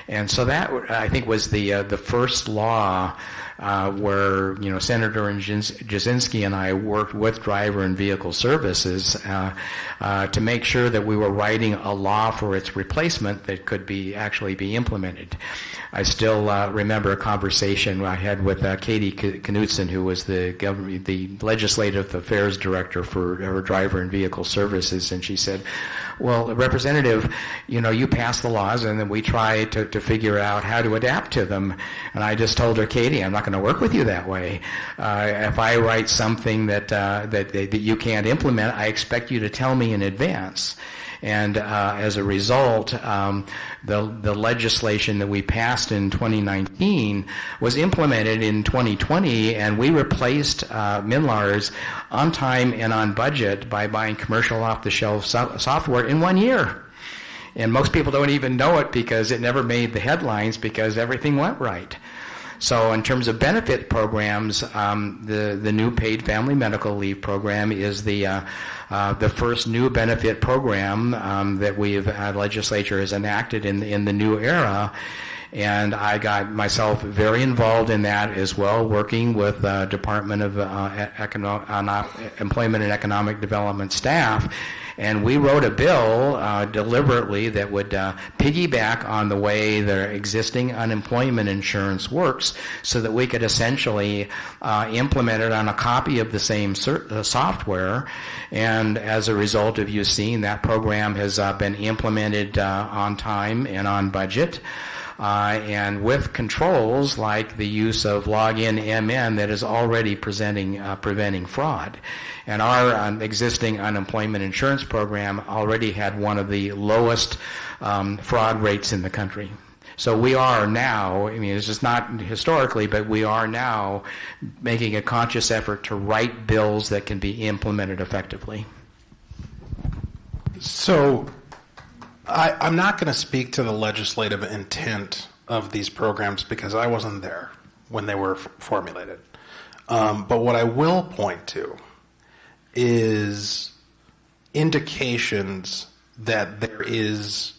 And so that, I think, was the first law where Senator Jasinski and I worked with Driver and Vehicle Services to make sure that we were writing a law for its replacement that could actually be implemented. I still remember a conversation I had with Katie Knutson, who was the legislative affairs director for Driver and Vehicle Services, and she said, "Well, Representative, you pass the laws, and then we try to figure out how to adapt to them." And I just told her, "Katie, I'm not going to work with you that way. If I write something that you can't implement, I expect you to tell me in advance." And as a result, the legislation that we passed in 2019 was implemented in 2020, and we replaced MNLARS on time and on budget by buying commercial off-the-shelf software in 1 year. And most people don't even know it because it never made the headlines because everything went right. So in terms of benefit programs, the new paid family medical leave program is the first new benefit program that legislature has enacted in the new era. And I got myself very involved in that as well, working with Department of Employment and Economic Development staff. And we wrote a bill deliberately that would piggyback on the way the existing unemployment insurance works, so that we could essentially implement it on a copy of the same software. And as a result of you seeing, that program has been implemented on time and on budget. And with controls like the use of login MN that is already preventing fraud. And our existing unemployment insurance program already had one of the lowest fraud rates in the country. So we are now, I mean, it's just not historically, but we are now making a conscious effort to write bills that can be implemented effectively. So I'm not going to speak to the legislative intent of these programs because I wasn't there when they were formulated. But what I will point to is indications that there is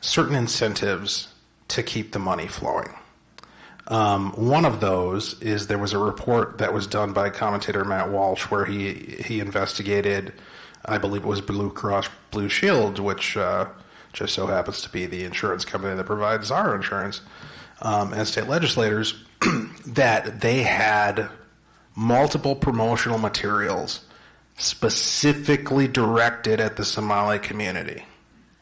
certain incentives to keep the money flowing. One of those is there was a report that was done by commentator Matt Walsh where he investigated, I believe it was Blue Cross Blue Shield, which just so happens to be the insurance company that provides our insurance, and state legislators, that they had multiple promotional materials specifically directed at the Somali community,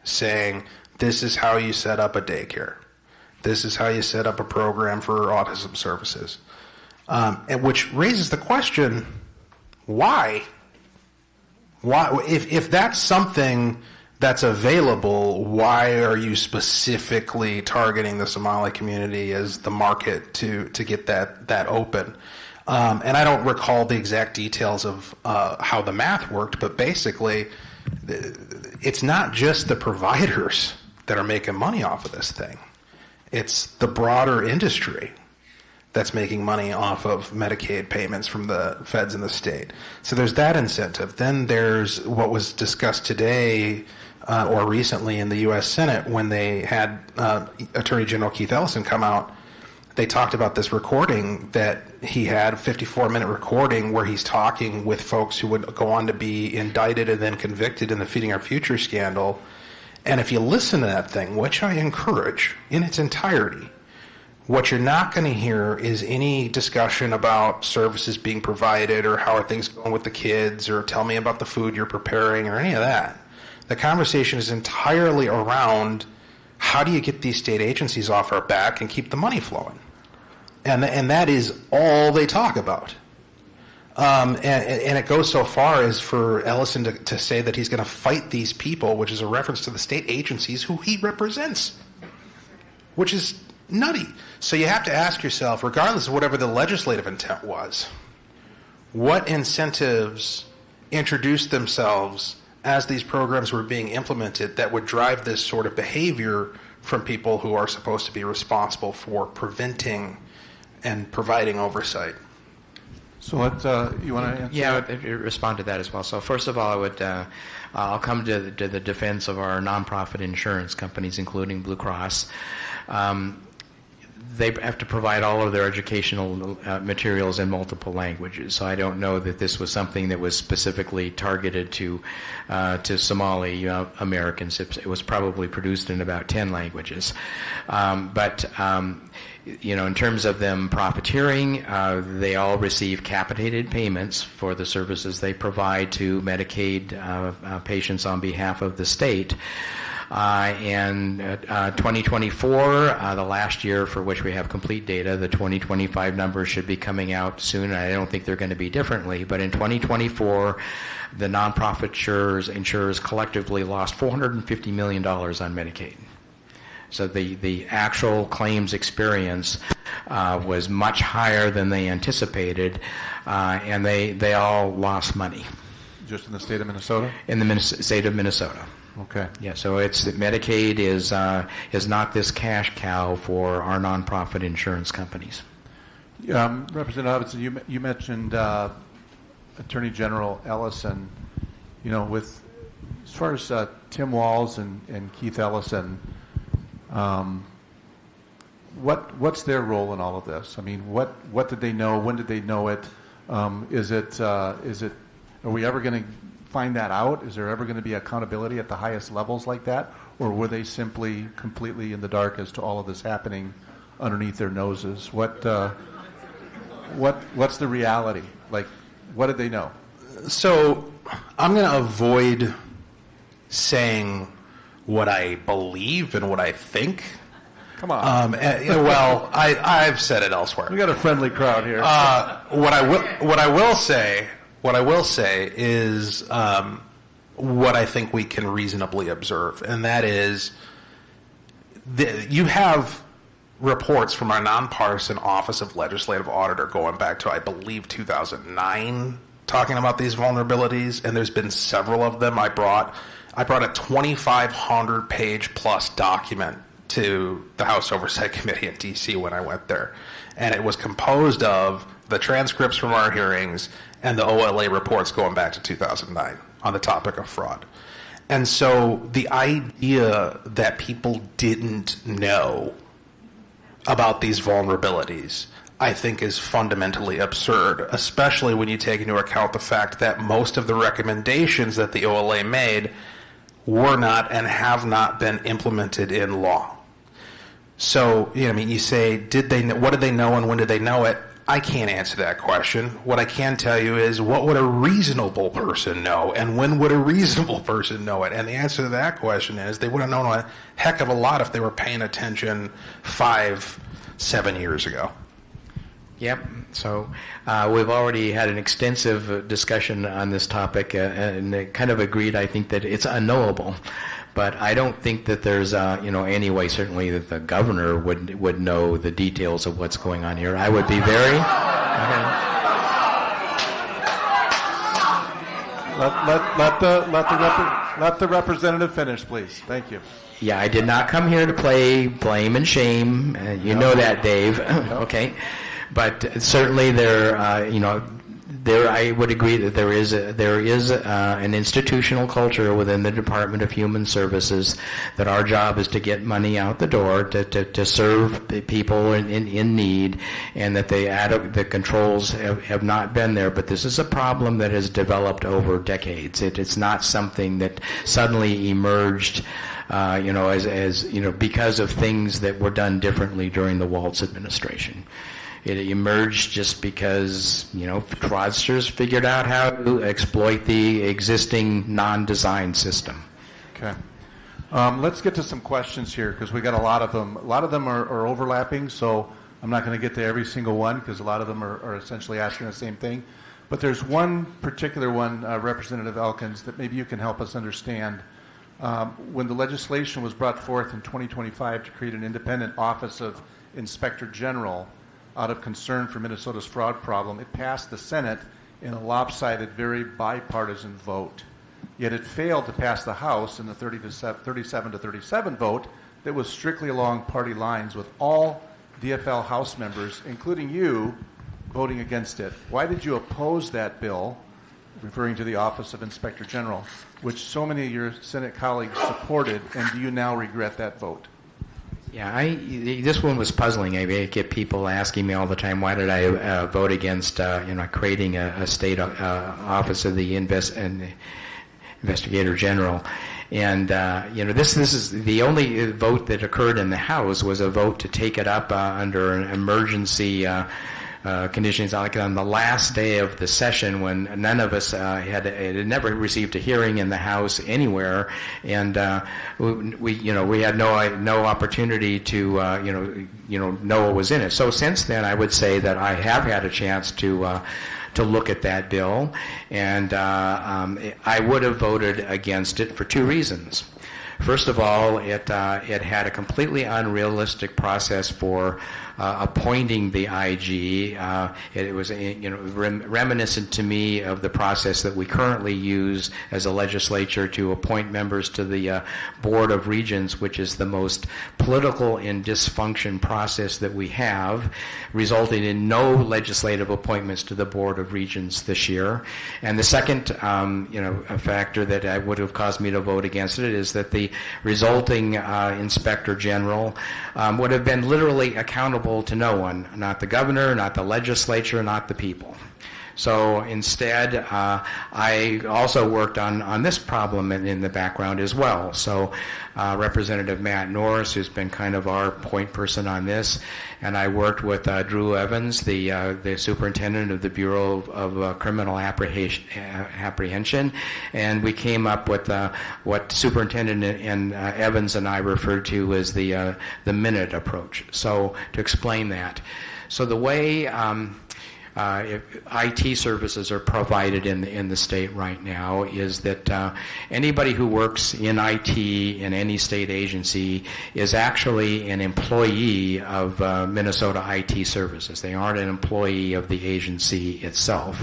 saying, this is how you set up a daycare. This is how you set up a program for autism services. And which raises the question, why? Why, if that's something that's available, why are you specifically targeting the Somali community as the market to get that open? And I don't recall the exact details of how the math worked, but basically, it's not just the providers that are making money off of this thing. It's the broader industry that's making money off of Medicaid payments from the feds and the state. So there's that incentive. Then there's what was discussed today or recently in the U.S. Senate when they had Attorney General Keith Ellison come out. They talked about this recording that he had, a 54-minute recording where he's talking with folks who would go on to be indicted and then convicted in the Feeding Our Future scandal. And if you listen to that thing, which I encourage in its entirety, what you're not going to hear is any discussion about services being provided or how are things going with the kids or tell me about the food you're preparing or any of that. The conversation is entirely around how do you get these state agencies off our back and keep the money flowing? And that is all they talk about. And it goes so far as for Ellison to say that he's going to fight these people, which is a reference to the state agencies who he represents, which is nutty. So you have to ask yourself, regardless of whatever the legislative intent was, what incentives introduced themselves as these programs were being implemented that would drive this sort of behavior from people who are supposed to be responsible for preventing and providing oversight? So you want to answer? Yeah, I would respond to that as well. So first of all, I'll come to the defense of our nonprofit insurance companies, including Blue Cross. They have to provide all of their educational materials in multiple languages. So I don't know that this was something that was specifically targeted to Somali Americans. It was probably produced in about 10 languages. In terms of them profiteering, they all receive capitated payments for the services they provide to Medicaid patients on behalf of the state. And 2024, the last year for which we have complete data, the 2025 numbers should be coming out soon. I don't think they're going to be differently, but in 2024, the nonprofit insurers collectively lost $450 million on Medicaid. So the actual claims experience was much higher than they anticipated, and they all lost money. Just in the state of Minnesota? In the state of Minnesota. Okay. Yeah, so Medicaid is not this cash cow for our nonprofit insurance companies. Representative Hutchinson, you mentioned Attorney General Ellison. With as far as Tim Walz and Keith Ellison, what's their role in all of this? I mean, what did they know? When did they know it? Are we ever going to find that out? Is there ever going to be accountability at the highest levels like that? Or were they simply completely in the dark as to all of this happening underneath their noses? What's the reality? Like, what did they know? So I'm going to avoid saying what I believe and what I think. Come on. Well, I've said it elsewhere. We got a friendly crowd here. What I will say is what I think we can reasonably observe, and that is you have reports from our nonpartisan Office of Legislative Auditor going back to, I believe, 2009, talking about these vulnerabilities, and there's been several of them. I brought a 2,500-page plus document to the House Oversight Committee in D.C. when I went there, and it was composed of the transcripts from our hearings and the OLA reports going back to 2009 on the topic of fraud. And so the idea that people didn't know about these vulnerabilities, I think, is fundamentally absurd, especially when you take into account the fact that most of the recommendations that the OLA made were not and have not been implemented in law. So, you say, what did they know and when did they know it? I can't answer that question. What I can tell you is, what would a reasonable person know, and when would a reasonable person know it? And the answer to that question is, they would have known a heck of a lot if they were paying attention 5-7 years ago. Yep. So we've already had an extensive discussion on this topic, and kind of agreed, I think, that it's unknowable. But I don't think that there's, any way, certainly, that the governor would know the details of what's going on here. I would be very... Let the representative finish, please. Thank you. Yeah, I did not come here to play blame and shame. You know that, Dave. Okay. But certainly there, I would agree that there is an institutional culture within the Department of Human Services that our job is to get money out the door to serve the people in need, and that the controls have not been there. But this is a problem that has developed over decades. It's not something that suddenly emerged, because of things that were done differently during the Waltz administration. It emerged just because, fraudsters figured out how to exploit the existing non-designed system. Okay. Let's get to some questions here, because we got a lot of them. A lot of them are overlapping, so I'm not going to get to every single one, because a lot of them are essentially asking the same thing. But there's one particular one, Representative Elkins, that maybe you can help us understand. When the legislation was brought forth in 2025 to create an independent Office of Inspector General, out of concern for Minnesota's fraud problem, it passed the Senate in a lopsided, very bipartisan vote. Yet it failed to pass the House in the 37 to 37 vote that was strictly along party lines, with all DFL House members, including you, voting against it. Why did you oppose that bill, referring to the Office of Inspector General, which so many of your Senate colleagues supported, and do you now regret that vote? Yeah, this one was puzzling. I get people asking me all the time, why did I vote against creating a state office of the Investigator General? And this is the only vote that occurred in the House was a vote to take it up under an emergency conditions, like on the last day of the session, when none of us had never received a hearing in the House anywhere, and we had no opportunity to know what was in it. So since then, I would say that I have had a chance to look at that bill, and I would have voted against it for two reasons. First of all, it had a completely unrealistic process for appointing the IG. It was reminiscent to me of the process that we currently use as a legislature to appoint members to the Board of Regents, which is the most political and dysfunction process that we have, resulting in no legislative appointments to the Board of Regents this year. And the second a factor that would have caused me to vote against it is that the resulting Inspector General would have been literally accountable to no one, not the governor, not the legislature, not the people. So instead, I also worked on this problem in the background as well. So Representative Matt Norris, who's been kind of our point person on this, and I worked with Drew Evans, the superintendent of the Bureau of Criminal Apprehension, and we came up with what Superintendent and Evans and I referred to as the minute approach. So to explain that, so the way IT services are provided in the state right now is that anybody who works in IT in any state agency is actually an employee of Minnesota IT services. They aren't an employee of the agency itself.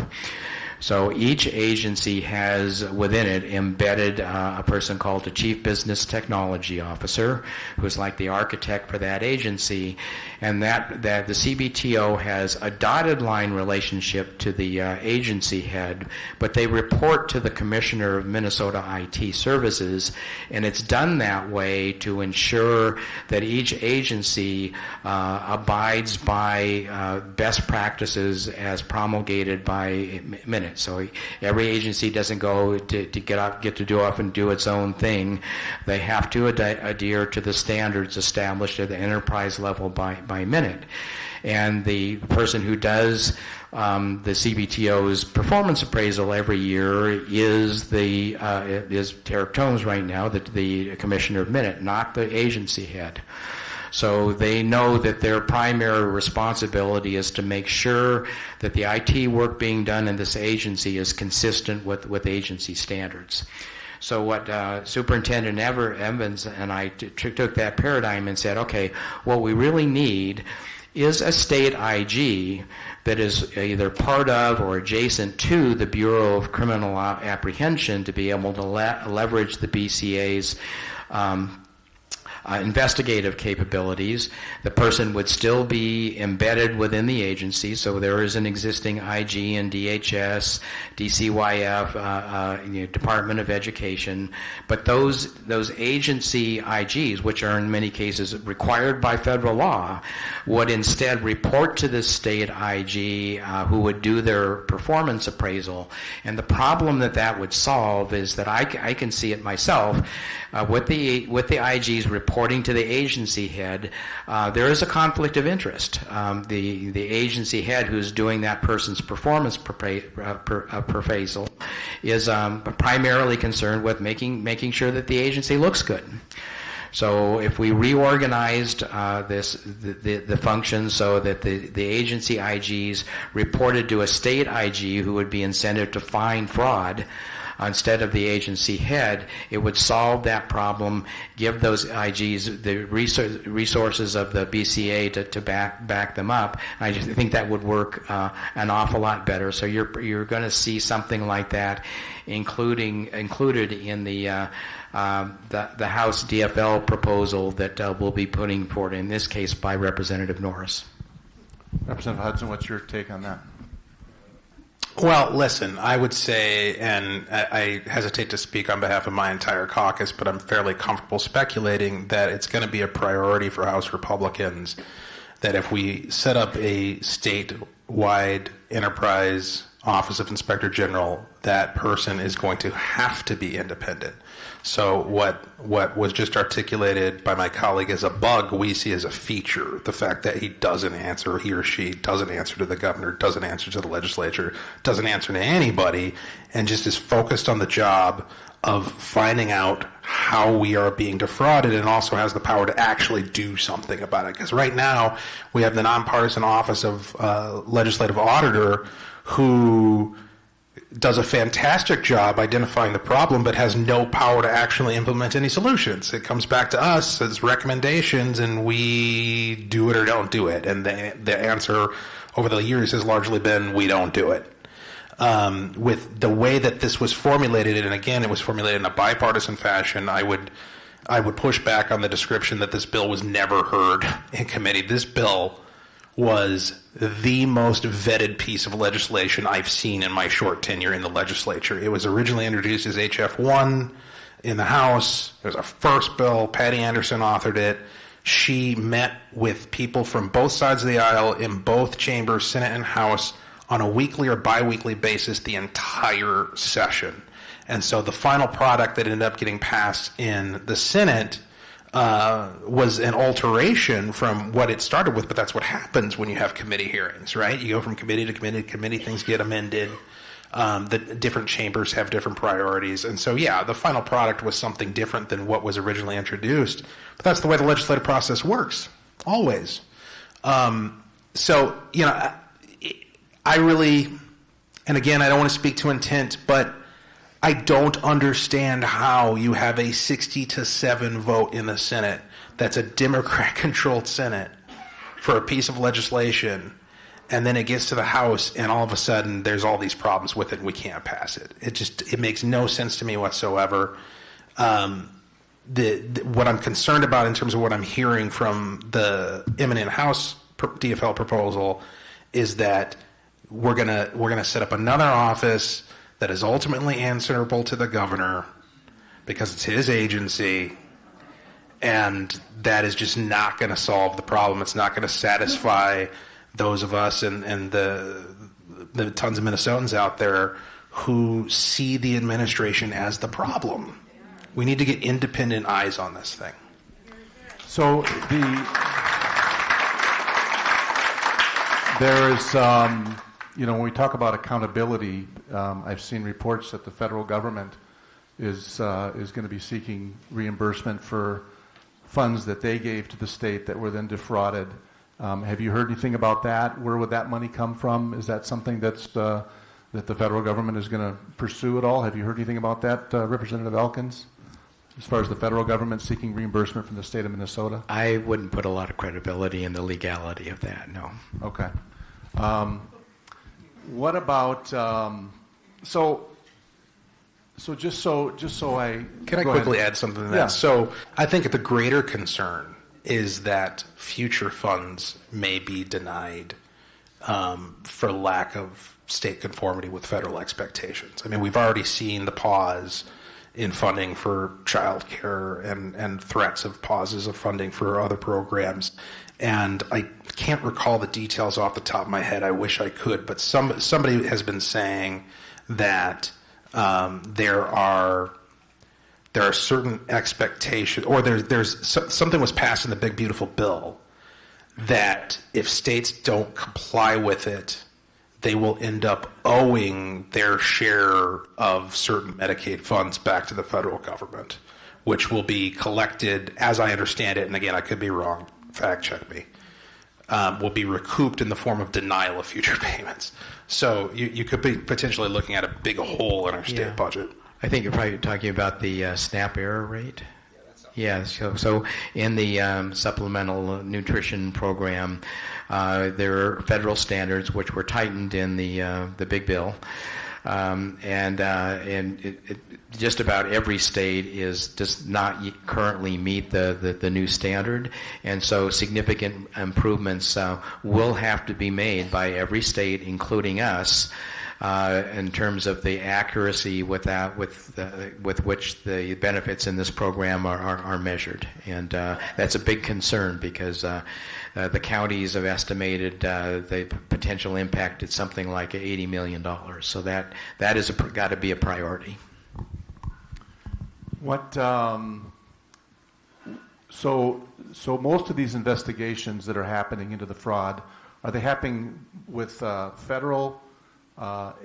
So each agency has within it embedded a person called the Chief Business Technology Officer, who's like the architect for that agency, and that the CBTO has a dotted line relationship to the agency head, but they report to the Commissioner of Minnesota IT Services, and it's done that way to ensure that each agency abides by best practices as promulgated by minutes. So every agency doesn't go to get to do off and do its own thing. They have to adhere to the standards established at the enterprise level by minute. And the person who does the CBTO's performance appraisal every year is Tarek Tomes right now, the Commissioner of Minute, not the agency head. So they know that their primary responsibility is to make sure that the IT work being done in this agency is consistent with agency standards. So what Superintendent Evans and I took that paradigm and said, okay, what we really need is a state IG that is either part of or adjacent to the Bureau of Criminal Apprehension to be able to leverage the BCA's investigative capabilities. The person would still be embedded within the agency, so there is an existing IG and DHS, DCYF, Department of Education, but those agency IGs, which are in many cases required by federal law, would instead report to the state IG who would do their performance appraisal. And the problem that would solve is that I can see it myself, with the IGs reporting to the agency head, there is a conflict of interest. The agency head who's doing that person's performance appraisal is primarily concerned with making sure that the agency looks good. So if we reorganized the functions so that the agency IGs reported to a state IG who would be incented to find fraud, instead of the agency head, it would solve that problem, give those IGs the resources of the BCA to back them up. I just think that would work an awful lot better. So you're going to see something like that included in the House DFL proposal that we'll be putting forward, in this case by Representative Norris. Representative Hudson, what's your take on that? Well, listen, I would say, and I hesitate to speak on behalf of my entire caucus, but I'm fairly comfortable speculating that it's going to be a priority for House Republicans that if we set up a statewide enterprise Office of Inspector General, that person is going to have to be independent. So what was just articulated by my colleague as a bug, we see as a feature. The fact that he or she doesn't answer to the governor, doesn't answer to the legislature, doesn't answer to anybody, and just is focused on the job of finding out how we are being defrauded, and also has the power to actually do something about it. Because right now, we have the nonpartisan Office of Legislative Auditor who does a fantastic job identifying the problem, but has no power to actually implement any solutions. It comes back to us as recommendations, and we do it or don't do it. And the answer over the years has largely been, we don't do it. With the way that this was formulated, and again, it was formulated in a bipartisan fashion, I would push back on the description that this bill was never heard in committee. This bill was the most vetted piece of legislation I've seen in my short tenure in the legislature. It was originally introduced as HF1 in the House. It was our first bill. Patty Anderson authored it. She met with people from both sides of the aisle in both chambers, Senate and House, on a weekly or biweekly basis the entire session. And so the final product that ended up getting passed in the Senate was an alteration from what it started with, but that's what happens when you have committee hearings, right? You go from committee to committee to committee, things get amended. The different chambers have different priorities. And so, yeah, the final product was something different than what was originally introduced. But that's the way the legislative process works, always. So, you know, I really, and again, I don't want to speak to intent, but I don't understand how you have a 60-7 vote in the Senate that's a Democrat-controlled Senate for a piece of legislation, and then it gets to the House, and all of a sudden there's all these problems with it, and we can't pass it. It makes no sense to me whatsoever. What I'm concerned about in terms of what I'm hearing from the imminent House DFL proposal is that we're gonna set up another office that is ultimately answerable to the governor because it's his agency, and that is just not going to solve the problem. It's not going to satisfy those of us and the tons of Minnesotans out there who see the administration as the problem. We need to get independent eyes on this thing. So there is, when we talk about accountability, I've seen reports that the federal government is going to be seeking reimbursement for funds that they gave to the state that were then defrauded. Have you heard anything about that? Where would that money come from? Is that something that the federal government is going to pursue at all? Have you heard anything about that, Representative Elkins? As far as the federal government seeking reimbursement from the state of Minnesota? I wouldn't put a lot of credibility in the legality of that, no. Okay. What about so just so I can I quickly add something to that? Yeah. So I think the greater concern is that future funds may be denied for lack of state conformity with federal expectations. I mean, we've already seen the pause in funding for child care and threats of pauses of funding for other programs. And I can't recall the details off the top of my head. I wish I could, but somebody has been saying that there are certain expectations, or there's something was passed in the Big Beautiful Bill that if states don't comply with it, they will end up owing their share of certain Medicaid funds back to the federal government, which will be collected, as I understand it, and again, I could be wrong, fact check me, will be recouped in the form of denial of future payments. So you could be potentially looking at a big hole in our state budget. I think you're probably talking about the SNAP error rate. Yeah, so in the supplemental nutrition program, there are federal standards which were tightened in the big bill, and just about every state does not currently meet the new standard, and so significant improvements will have to be made by every state, including us, in terms of the accuracy with which the benefits in this program are measured, and that's a big concern because the counties have estimated the potential impact at something like $80 million. So that is got to be a priority. What? So most of these investigations that are happening into the fraud, are they happening with federal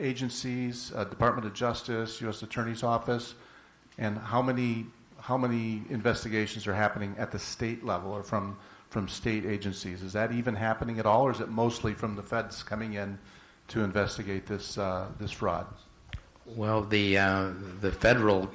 agencies, Department of Justice, U.S. Attorney's Office, and how many investigations are happening at the state level or from state agencies? Is that even happening at all, or is it mostly from the feds coming in to investigate this fraud? Well, the federal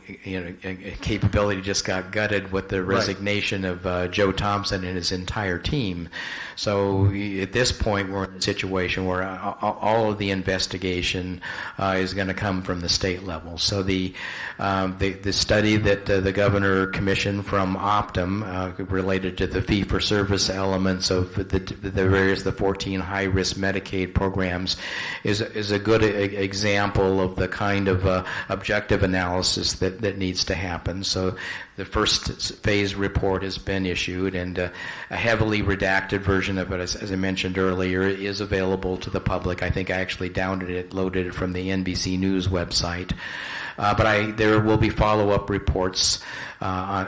capability just got gutted with the resignation of Joe Thompson and his entire team. So at this point, we're in a situation where all of the investigation is going to come from the state level. So the study that the governor commissioned from Optum related to the fee-for-service elements of the 14 high-risk Medicaid programs is a good example of the kind kind of objective analysis that needs to happen. So the first phase report has been issued, and a heavily redacted version of it, as I mentioned earlier, is available to the public. I think I actually loaded it from the NBC News website. But there will be follow-up reports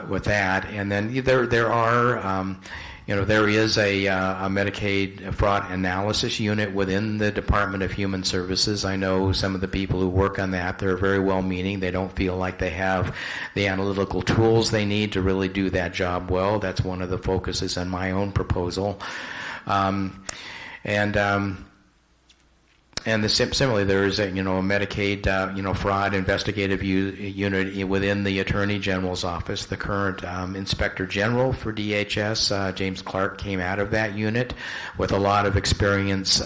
with that, and then there are. There is a Medicaid fraud analysis unit within the Department of Human Services. I know some of the people who work on that. They're very well-meaning. They don't feel like they have the analytical tools they need to really do that job well. That's one of the focuses on my own proposal. Similarly, there is a Medicaid fraud investigative unit within the Attorney General's office. The current Inspector General for DHS, James Clark, came out of that unit with a lot of experience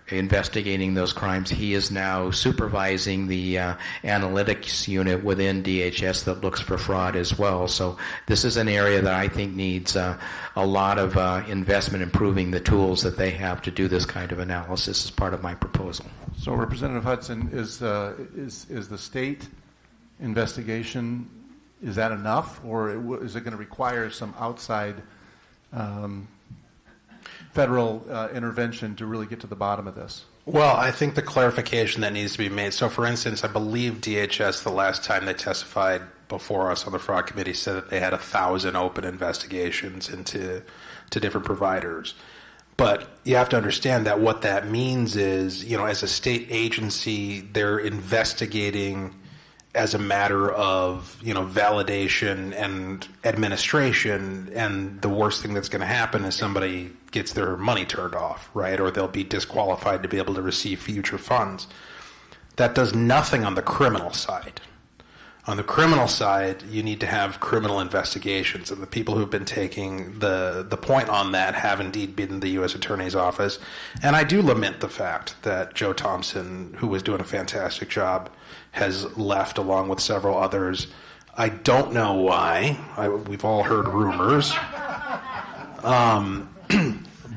investigating those crimes. He is now supervising the analytics unit within DHS that looks for fraud as well. So this is an area that I think needs a lot of investment improving the tools that they have to do this kind of analysis as part of my proposal. So Representative Hudson, is the state investigation, is that enough, or is it going to require some outside federal intervention to really get to the bottom of this? Well, I think the clarification that needs to be made. So, for instance, I believe DHS, the last time they testified before us on the fraud committee, said that they had 1,000 open investigations into different providers. But you have to understand that what that means is, as a state agency, they're investigating as a matter of, validation and administration, and the worst thing that's going to happen is somebody gets their money turned off, right? Or they'll be disqualified to be able to receive future funds. That does nothing on the criminal side. On the criminal side, you need to have criminal investigations, and the people who've been taking the point on that have indeed been the U.S. Attorney's Office. And I do lament the fact that Joe Thompson, who was doing a fantastic job, has left along with several others. I don't know why. We've all heard rumors.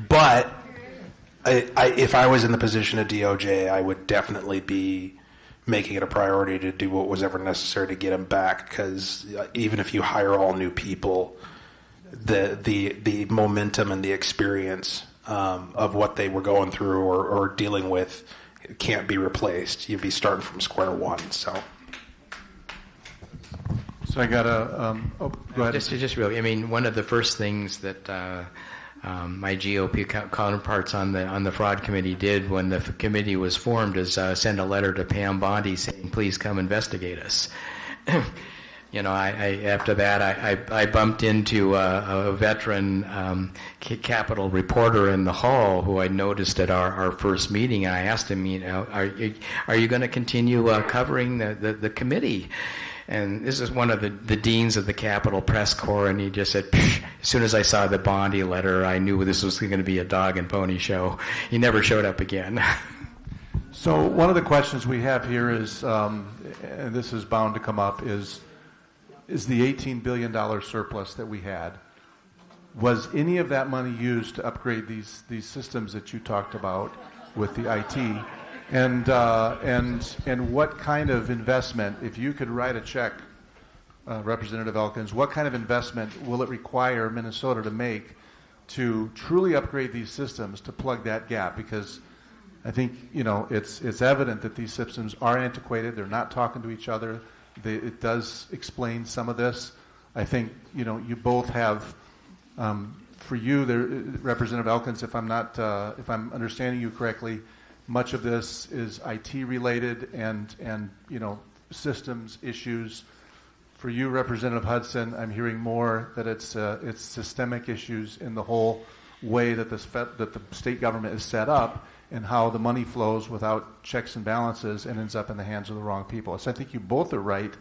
But if I was in the position of DOJ, I would definitely be making it a priority to do what was ever necessary to get him back, because even if you hire all new people, the momentum and the experience of what they were going through or dealing with can't be replaced. You'd be starting from square one. So I got a. Go ahead. Just really. One of the first things that my GOP counterparts on the fraud committee did when the committee was formed is send a letter to Pam Bondi saying, "Please come investigate us." After that, I bumped into a veteran Capitol reporter in the hall who I noticed at our first meeting, and I asked him, are you going to continue covering the committee? And this is one of the deans of the Capitol Press Corps, and he just said, as soon as I saw the Bondi letter, I knew this was going to be a dog and pony show. He never showed up again. So one of the questions we have here is, and this is bound to come up, is the $18 billion surplus that we had. Was any of that money used to upgrade these systems that you talked about with the IT? And what kind of investment, if you could write a check, Representative Elkins, what kind of investment will it require Minnesota to make to truly upgrade these systems to plug that gap? Because I think it's evident that these systems are antiquated. They're not talking to each other. It does explain some of this. I think you both have. For you, Representative Elkins, if I'm understanding you correctly, much of this is IT related and systems issues. For you, Representative Hudson, I'm hearing more that it's systemic issues in the whole way that the state government is set up, and how the money flows without checks and balances and ends up in the hands of the wrong people. So I think you both are right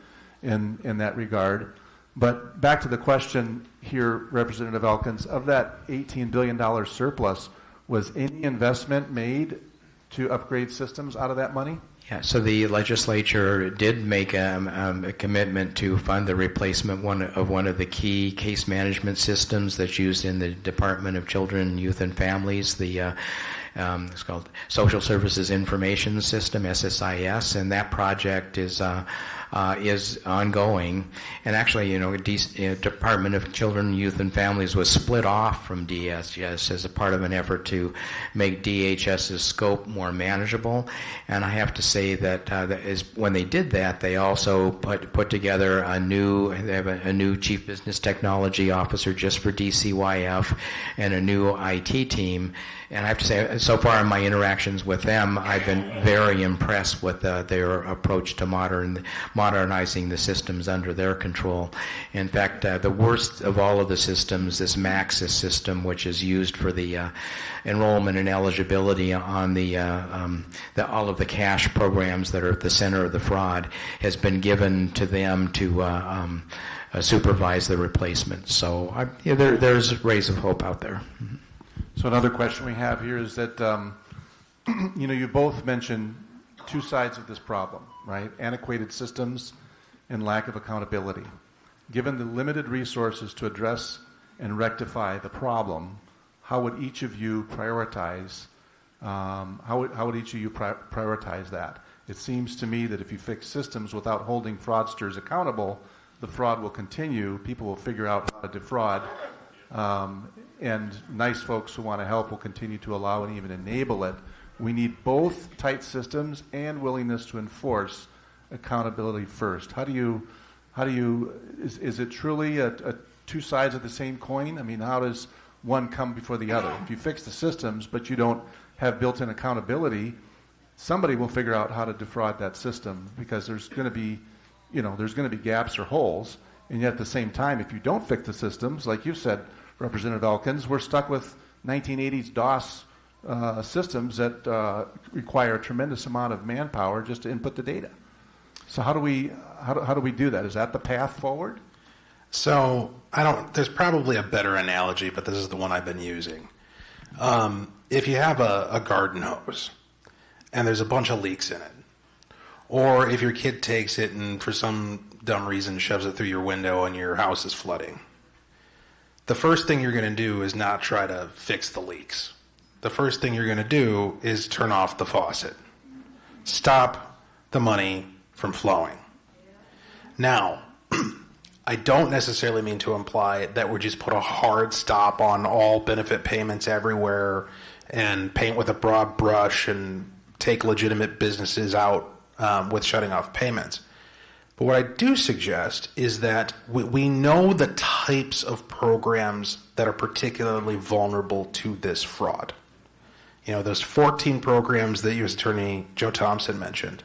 in that regard. But back to the question here, Representative Elkins, of that $18 billion surplus, was any investment made to upgrade systems out of that money? Yeah, so the legislature did make a commitment to fund the replacement of one of the key case management systems that's used in the Department of Children, Youth, and Families. It's called Social Services Information System, SSIS, and that project is ongoing. And actually, Department of Children, Youth, and Families was split off from DHS as a part of an effort to make DHS's scope more manageable. And I have to say that when they did that, they also put together they have a new Chief Business Technology Officer just for DCYF and a new IT team. And I have to say, so far in my interactions with them, I've been very impressed with their approach to modernizing the systems under their control. In fact, the worst of all of the systems, this Maxis system, which is used for the enrollment and eligibility on all of the cash programs that are at the center of the fraud, has been given to them to supervise the replacement. So there's rays of hope out there. Mm-hmm. So another question we have here is that, you both mentioned two sides of this problem, right? Antiquated systems and lack of accountability. Given the limited resources to address and rectify the problem, how would each of you prioritize? How would each of you prioritize that? It seems to me that if you fix systems without holding fraudsters accountable, the fraud will continue. People will figure out how to defraud. And nice folks who want to help will continue to allow and even enable it. We need both tight systems and willingness to enforce accountability first. Is it truly a two sides of the same coin? I mean, how does one come before the other? If you fix the systems but you don't have built-in accountability, somebody will figure out how to defraud that system because there's going to be gaps or holes. And yet at the same time, if you don't fix the systems, like you said, Representative Elkins, we're stuck with 1980s DOS systems that require a tremendous amount of manpower just to input the data. So how do we do that? Is that the path forward? So there's probably a better analogy, but this is the one I've been using. If you have a garden hose and there's a bunch of leaks in it, or if your kid takes it and for some dumb reason shoves it through your window and your house is flooding, the first thing you're going to do is not try to fix the leaks. The first thing you're going to do is turn off the faucet. Stop the money from flowing. Now, I don't necessarily mean to imply that we just put a hard stop on all benefit payments everywhere and paint with a broad brush and take legitimate businesses out with shutting off payments. But what I do suggest is that we know the types of programs that are particularly vulnerable to this fraud. Those 14 programs that U.S. Attorney Joe Thompson mentioned,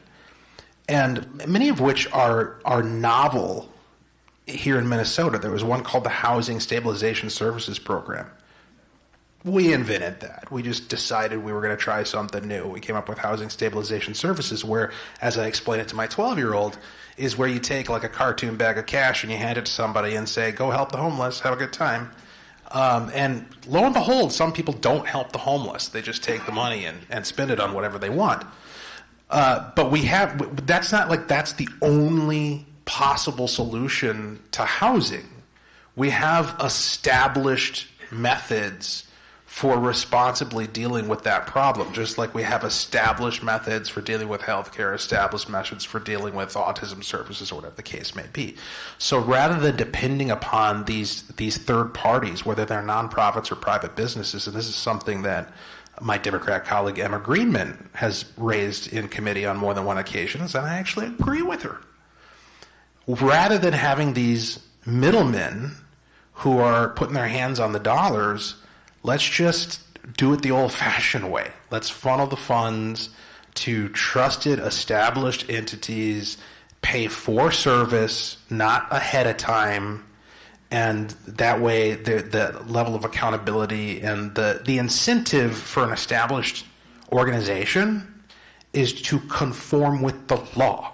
and many of which are novel here in Minnesota. There was one called the Housing Stabilization Services Program. We invented that. We just decided we were going to try something new. We came up with Housing Stabilization Services, where, as I explained it to my 12-year-old, is where you take like a cartoon bag of cash and you hand it to somebody and say, go help the homeless, have a good time. And lo and behold, some people don't help the homeless. They just take the money and spend it on whatever they want. But that's not like that's the only possible solution to housing. We have established methods for responsibly dealing with that problem, just like we have established methods for dealing with healthcare, established methods for dealing with autism services, or whatever the case may be. So rather than depending upon these third parties, whether they're nonprofits or private businesses, and this is something that my Democrat colleague Emma Greenman has raised in committee on more than one occasion, and I actually agree with her. Rather than having these middlemen who are putting their hands on the dollars, let's just do it the old-fashioned way. Let's funnel the funds to trusted, established entities, pay for service, not ahead of time, and that way the level of accountability and the incentive for an established organization is to conform with the law.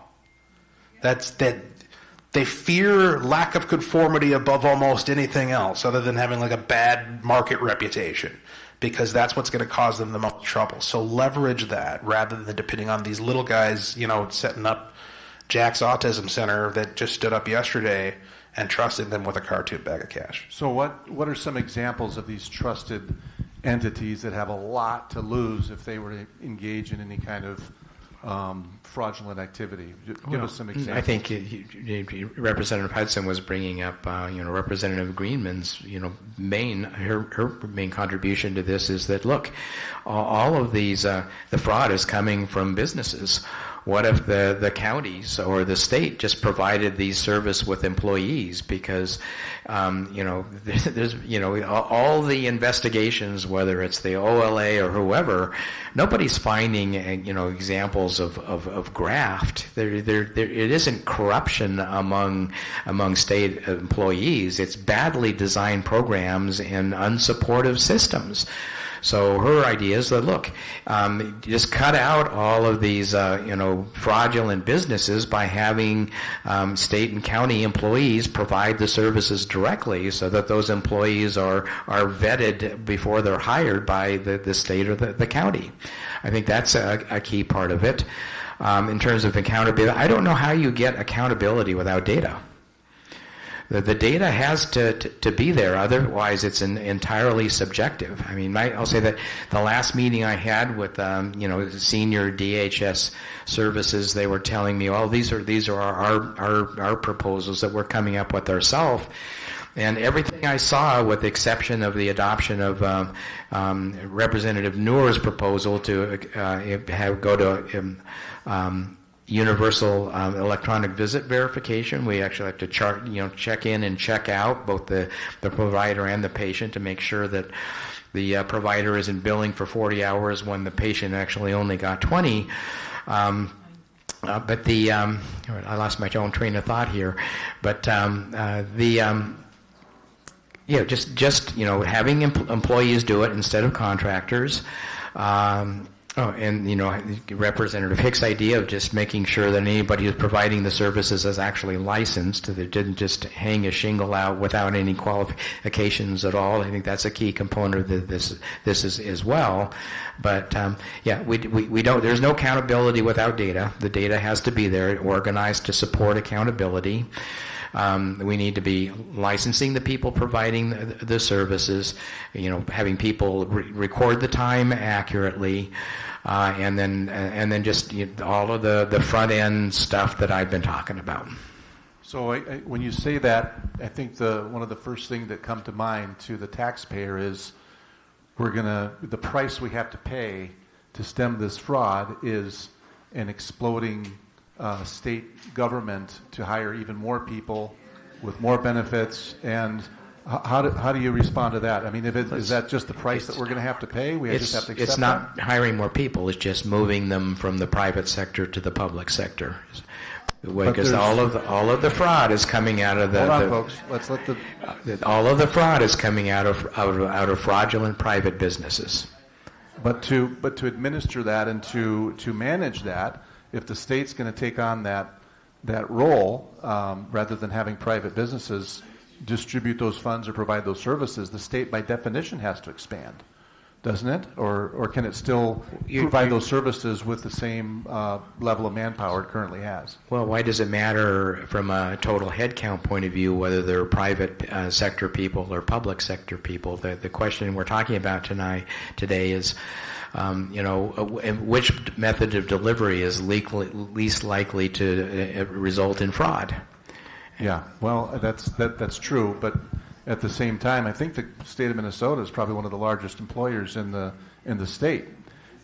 They fear lack of conformity above almost anything else other than having like a bad market reputation, because that's what's going to cause them the most trouble. So leverage that rather than depending on these little guys, setting up Jack's Autism Center that just stood up yesterday and trusting them with a cartoon bag of cash. So what are some examples of these trusted entities that have a lot to lose if they were to engage in any kind of fraudulent activity. Give us some examples. I think Representative Hudson was bringing up, Representative Greenman's, her main contribution to this is that, look, all of these, the fraud is coming from businesses. What if the counties or the state just provided these service with employees? Because, there's, all the investigations, whether it's the OLA or whoever, nobody's finding, examples of graft. It isn't corruption among state employees. It's badly designed programs and unsupportive systems. So her idea is that, look, just cut out all of these, fraudulent businesses by having state and county employees provide the services directly, so that those employees are vetted before they're hired by the state or the county. I think that's a key part of it. In terms of accountability, I don't know how you get accountability without data. The data has to be there, otherwise it's entirely subjective. I mean, I'll say that the last meeting I had with senior DHS services, they were telling me, "Oh, these are our proposals that we're coming up with ourselves." And everything I saw, with the exception of the adoption of Representative Noor's proposal to go to universal electronic visit verification. We actually have to check in and check out, both the provider and the patient, to make sure that the provider isn't billing for 40 hours when the patient actually only got 20. I lost my own train of thought here. But having employees do it instead of contractors. Representative Hicks' idea of just making sure that anybody who's providing the services is actually licensed, that they didn't just hang a shingle out without any qualifications at all. I think that's a key component of this is as well. But we don't. There's no accountability without data. The data has to be there, organized to support accountability. We need to be licensing the people providing the services, having people record the time accurately, and then just all of the front end stuff that I've been talking about. So when you say that, I think one of the first things that come to mind to the taxpayer is the price we have to pay to stem this fraud is an exploding state government to hire even more people with more benefits. And how do you respond to that? I mean, is that just the price that we're going to have to pay? We just have to accept It's not hiring more people. It's just moving them from the private sector to the public sector. Because all of the fraud is coming out of Hold on, folks. Let's let all of the fraud is coming out of fraudulent private businesses. But to administer that and to manage that, if the state's going to take on that role, rather than having private businesses distribute those funds or provide those services, the state by definition has to expand, doesn't it? Or can it still provide those services with the same level of manpower it currently has? Well, why does it matter from a total headcount point of view whether they're private sector people or public sector people? The question we're talking about today is, which method of delivery is least likely to result in fraud? Yeah, well, that's true, but at the same time, I think the state of Minnesota is probably one of the largest employers in the state,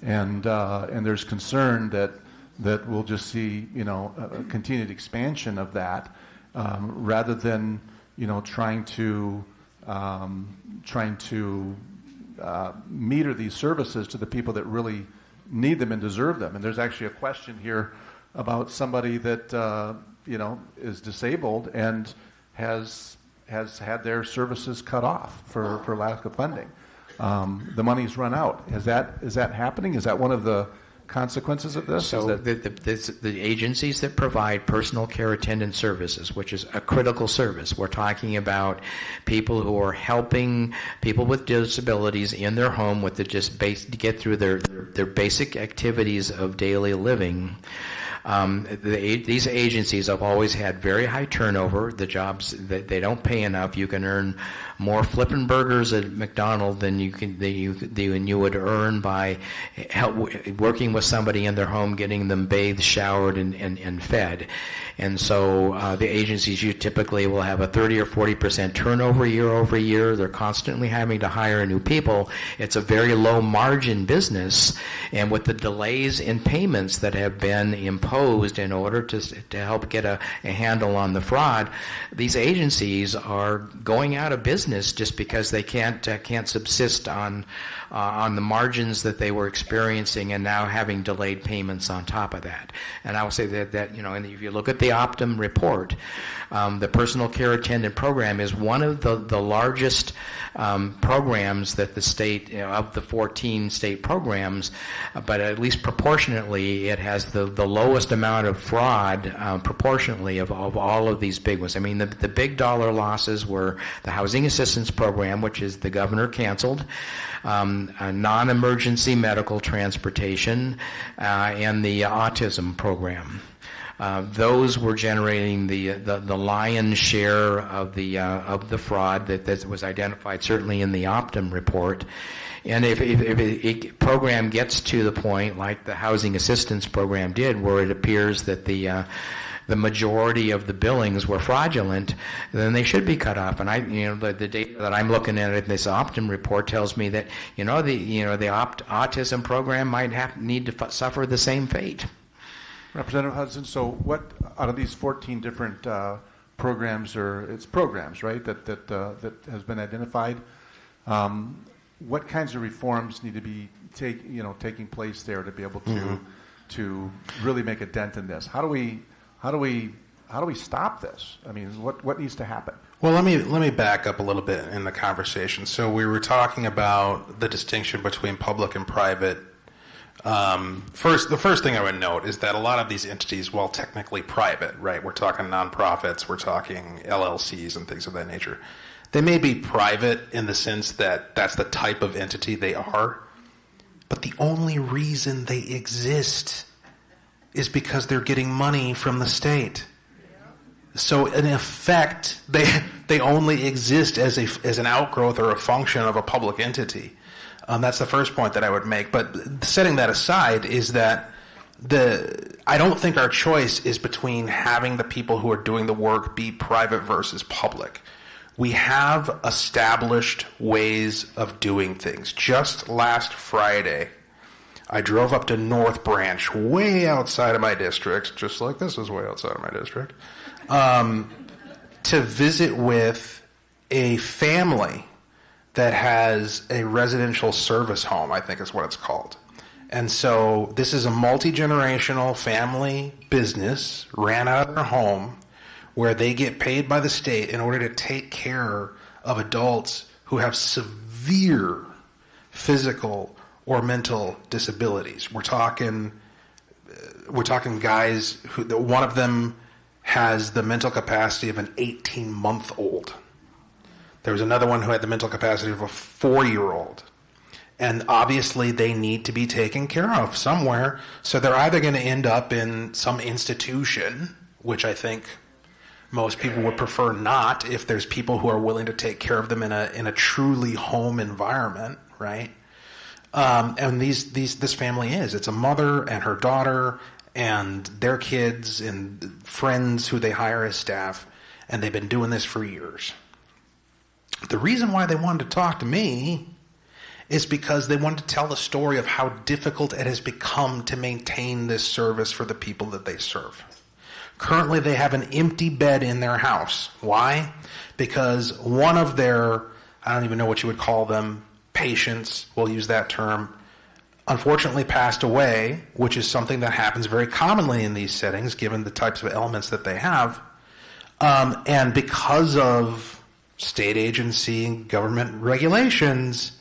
and there's concern that we'll just see a continued expansion of that, rather than trying to meter these services to the people that really need them and deserve them. And there's actually a question here about somebody that is disabled and has had their services cut off for lack of funding. The money's run out. Is that happening? Is that one of the consequences of this? So the agencies that provide personal care attendant services, which is a critical service, we're talking about people who are helping people with disabilities in their home with to get through their basic activities of daily living. These agencies have always had very high turnover. The jobs that they don't pay enough. You can earn more flipping burgers at McDonald's than you would earn by working with somebody in their home, getting them bathed, showered, and fed. And so the agencies, you typically will have a 30 or 40% turnover year over year. They're constantly having to hire new people. It's a very low margin business, and with the delays in payments that have been imposed in order to help get a handle on the fraud, these agencies are going out of business just because they can't subsist on the margins that they were experiencing, and now having delayed payments on top of that. And I will say that and if you look at the Optum report, the personal care attendant program is one of the largest programs that the state, of the 14 state programs, but at least proportionately, it has the lowest amount of fraud proportionately of all of these big ones. I mean, the big dollar losses were the housing assistance program, which is the governor canceled, a non-emergency medical transportation, and the autism program. Those were generating the lion's share of the fraud that was identified, certainly in the Optum report. And if a program gets to the point, like the housing assistance program did, where it appears that the majority of the billings were fraudulent, then they should be cut off. And the data that I'm looking at in this Optum report tells me that the autism program might need to suffer the same fate. Representative Hudson, so what out of these 14 different programs, right, that has been identified, what kinds of reforms need to be taking place there to be able to really make a dent in this? How do we stop this? I mean, what needs to happen? Well, let me back up a little bit in the conversation. So we were talking about the distinction between public and private. The first thing I would note is that a lot of these entities, while technically private, right, we're talking nonprofits, we're talking LLCs and things of that nature, they may be private in the sense that that's the type of entity they are, but the only reason they exist is because they're getting money from the state. So in effect, they only exist as an outgrowth or a function of a public entity. That's the first point that I would make. But setting that aside is that I don't think our choice is between having the people who are doing the work be private versus public. We have established ways of doing things. Just last Friday, I drove up to North Branch, way outside of my district, just like this is way outside of my district, to visit with a family that has a residential service home, I think is what it's called. And so this is a multi-generational family business ran out of their home where they get paid by the state in order to take care of adults who have severe physical or mental disabilities. We're talking guys who, one of them has the mental capacity of an 18-month-old. There was another one who had the mental capacity of a 4-year-old. And obviously they need to be taken care of somewhere. So they're either going to end up in some institution, which I think most people would prefer not if there's people who are willing to take care of them in a truly home environment, right? And this family it's a mother and her daughter and their kids and friends who they hire as staff, and they've been doing this for years. The reason why they wanted to talk to me is because they wanted to tell the story of how difficult it has become to maintain this service for the people that they serve. Currently, they have an empty bed in their house. Why? Because one of their, I don't even know what you would call them, patients, we'll use that term, unfortunately passed away, which is something that happens very commonly in these settings, given the types of elements that they have. And because of state agency, government regulations,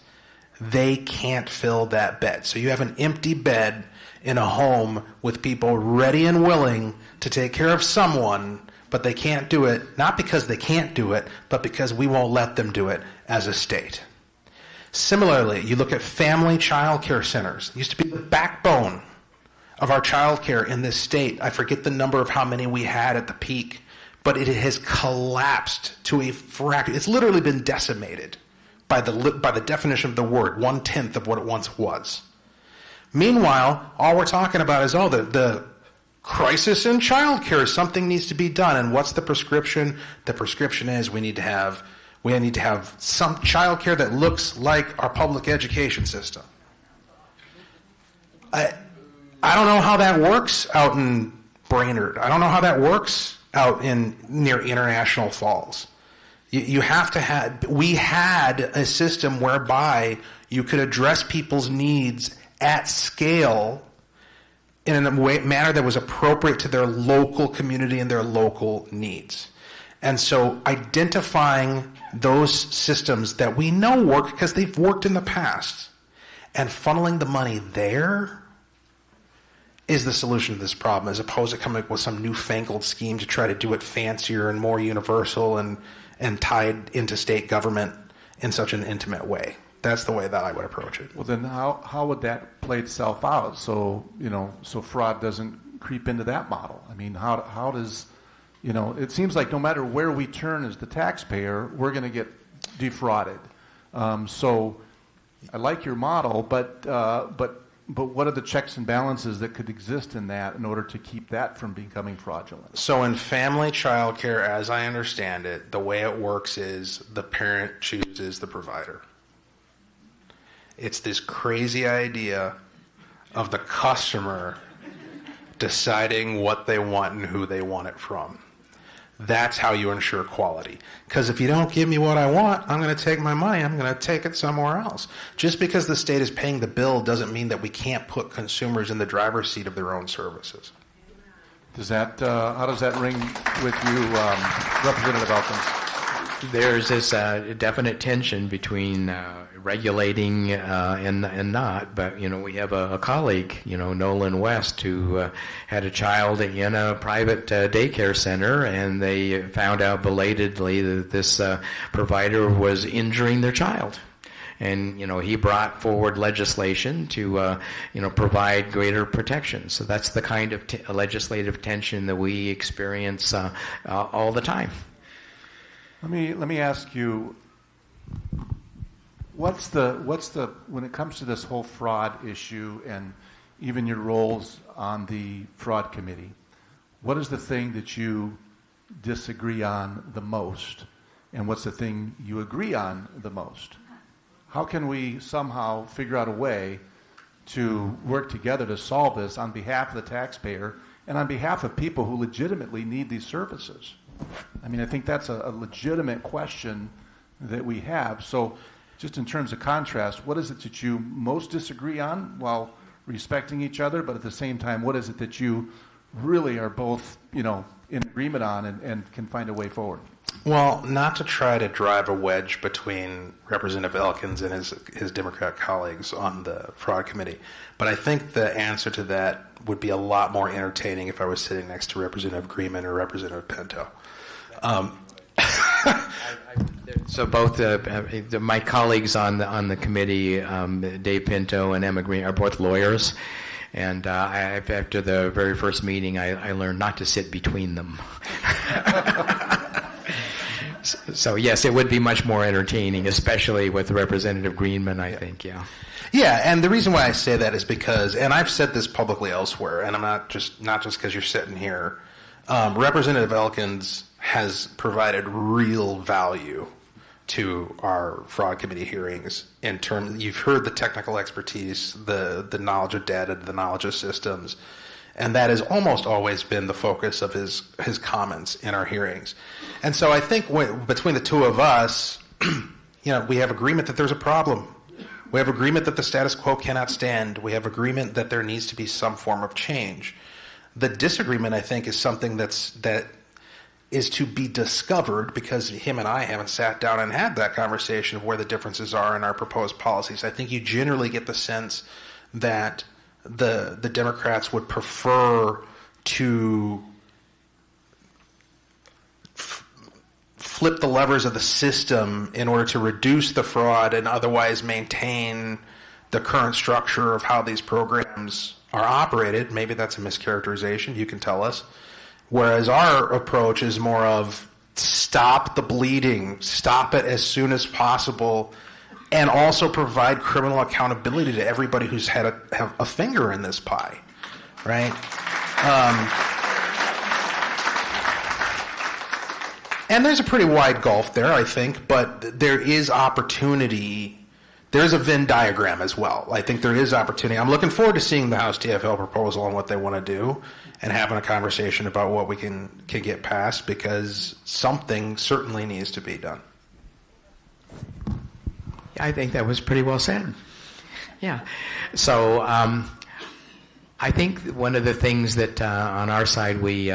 they can't fill that bed. So you have an empty bed in a home with people ready and willing to take care of someone, but they can't do it, not because they can't do it, but because we won't let them do it as a state. Similarly, you look at family child care centers. It used to be the backbone of our child care in this state. I forget the number of how many we had at the peak, but it has collapsed to a fraction. It's literally been decimated by the definition of the word, 1/10 of what it once was. Meanwhile, all we're talking about is, the crisis in child care, something needs to be done. And what's the prescription? The prescription is we need to have some child care that looks like our public education system. I don't know how that works out in Brainerd. I don't know how that works out near International Falls. You have to we had a system whereby you could address people's needs at scale in a manner that was appropriate to their local community and their local needs. And so identifying those systems that we know work because they've worked in the past and funneling the money there is the solution to this problem, as opposed to coming up with some newfangled scheme to try to do it fancier and more universal and tied into state government in such an intimate way. That's the way that I would approach it. Well, then how would that play itself out so fraud doesn't creep into that model? I mean, how does, it seems like no matter where we turn as the taxpayer, we're going to get defrauded. So I like your model, but what are the checks and balances that could exist in that in order to keep that from becoming fraudulent? So in family child care, as I understand it, the way it works is the parent chooses the provider. It's this crazy idea of the customer deciding what they want and who they want it from. That's how you ensure quality. Because if you don't give me what I want, I'm going to take my money, I'm going to take it somewhere else. Just because the state is paying the bill doesn't mean that we can't put consumers in the driver's seat of their own services. How does that ring with you, Representative Elkins? There's this definite tension between regulating and not. But, we have a colleague, Nolan West, who had a child in a private daycare center, and they found out belatedly that this provider was injuring their child. And, he brought forward legislation to, provide greater protection. So that's the kind of legislative tension that we experience all the time. Let me ask you, what's the when it comes to this whole fraud issue and even your roles on the fraud committee, what is the thing that you disagree on the most, and what's the thing you agree on the most? How can we somehow figure out a way to work together to solve this on behalf of the taxpayer and on behalf of people who legitimately need these services? I mean, I think that's a legitimate question that we have. So just in terms of contrast, what is it that you most disagree on while respecting each other, but at the same time, what is it that you really are both, in agreement on and can find a way forward? Well, not to try to drive a wedge between Representative Elkins and his Democrat colleagues on the fraud committee, but I think the answer to that would be a lot more entertaining if I was sitting next to Representative Greenman or Representative Pinto. So both my colleagues on the committee, Dave Pinto and Emma Green, are both lawyers, and after the very first meeting, I learned not to sit between them. So yes, it would be much more entertaining, especially with Representative Greenman, I think. Yeah. Yeah, and the reason why I say that is because, and I've said this publicly elsewhere, and I'm not just because you're sitting here. Representative Elkins has provided real value to our fraud committee hearings in terms, you've heard the technical expertise, the knowledge of data, the knowledge of systems, and that has almost always been the focus of his comments in our hearings. And so I think between the two of us, we have agreement that there's a problem. We have agreement that the status quo cannot stand. We have agreement that there needs to be some form of change. The disagreement, I think, is something that is to be discovered because him and I haven't sat down and had that conversation of where the differences are in our proposed policies. I think you generally get the sense that the Democrats would prefer to flip the levers of the system in order to reduce the fraud and otherwise maintain the current structure of how these programs are operated. Maybe that's a mischaracterization. You can tell us. Whereas our approach is more of stop the bleeding, stop it as soon as possible, and also provide criminal accountability to everybody who's had have a finger in this pie, right? And there's a pretty wide gulf there, I think, but there is opportunity. There's a Venn diagram as well. I think there is opportunity. I'm looking forward to seeing the House TFL proposal and what they want to do and having a conversation about what we can get passed, because something certainly needs to be done. I think that was pretty well said. Yeah. So I think one of the things that on our side we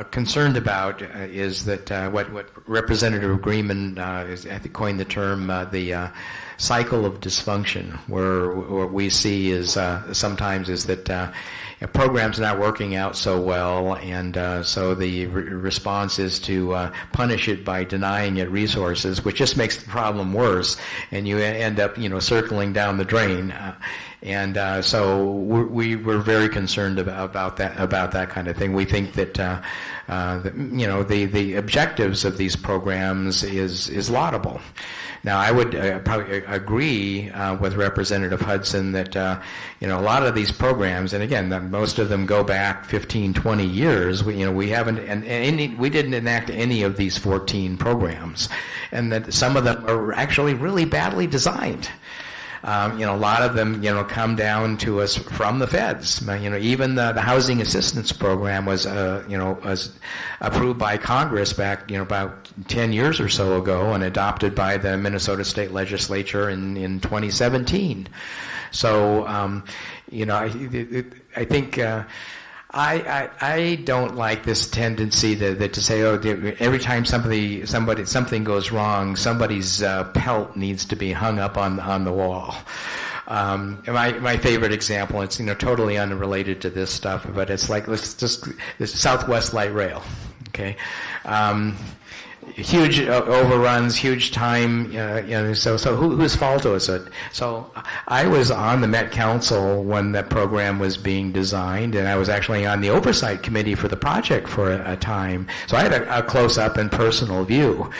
concerned about is that what Representative Greenman is, I think, coined the term the cycle of dysfunction, where what we see is sometimes is that programs not working out so well, and so the response is to punish it by denying it resources, which just makes the problem worse, and you end up circling down the drain. And so we were very concerned about that kind of thing. We think that the objectives of these programs is laudable. Now, I would probably agree with Representative Hudson that a lot of these programs, and again, most of them go back 15, 20 years. We haven't, and we didn't enact any of these 14 programs, and that some of them are actually really badly designed. A lot of them, come down to us from the feds. Even the housing assistance program was approved by Congress back, about 10 years or so ago, and adopted by the Minnesota State Legislature in 2017. So, I think. I don't like this tendency to say, every time something goes wrong, somebody's pelt needs to be hung up on the wall. My favorite example, it's totally unrelated to this stuff, but it's like this Southwest Light Rail, okay. Huge overruns, huge time. So whose fault was it? So I was on the Met Council when that program was being designed, and I was actually on the oversight committee for the project for a time. So I had a close-up and personal view.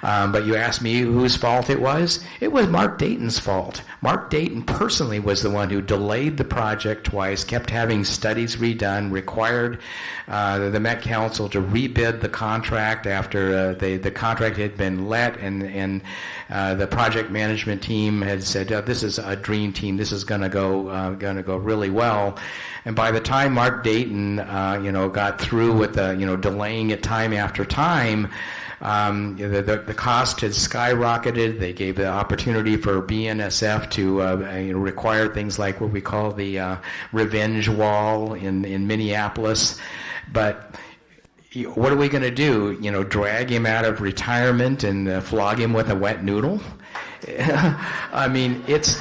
But you asked me whose fault it was. It was Mark Dayton's fault. Mark Dayton personally was the one who delayed the project twice, kept having studies redone, required the Met Council to rebid the contract after the contract had been let, and the project management team had said, "This is a dream team. This is going to go really well." And by the time Mark Dayton, got through with delaying it time after time. The cost had skyrocketed. They gave the opportunity for BNSF to require things like what we call the revenge wall in Minneapolis. But what are we going to do? Drag him out of retirement and flog him with a wet noodle? I mean, it's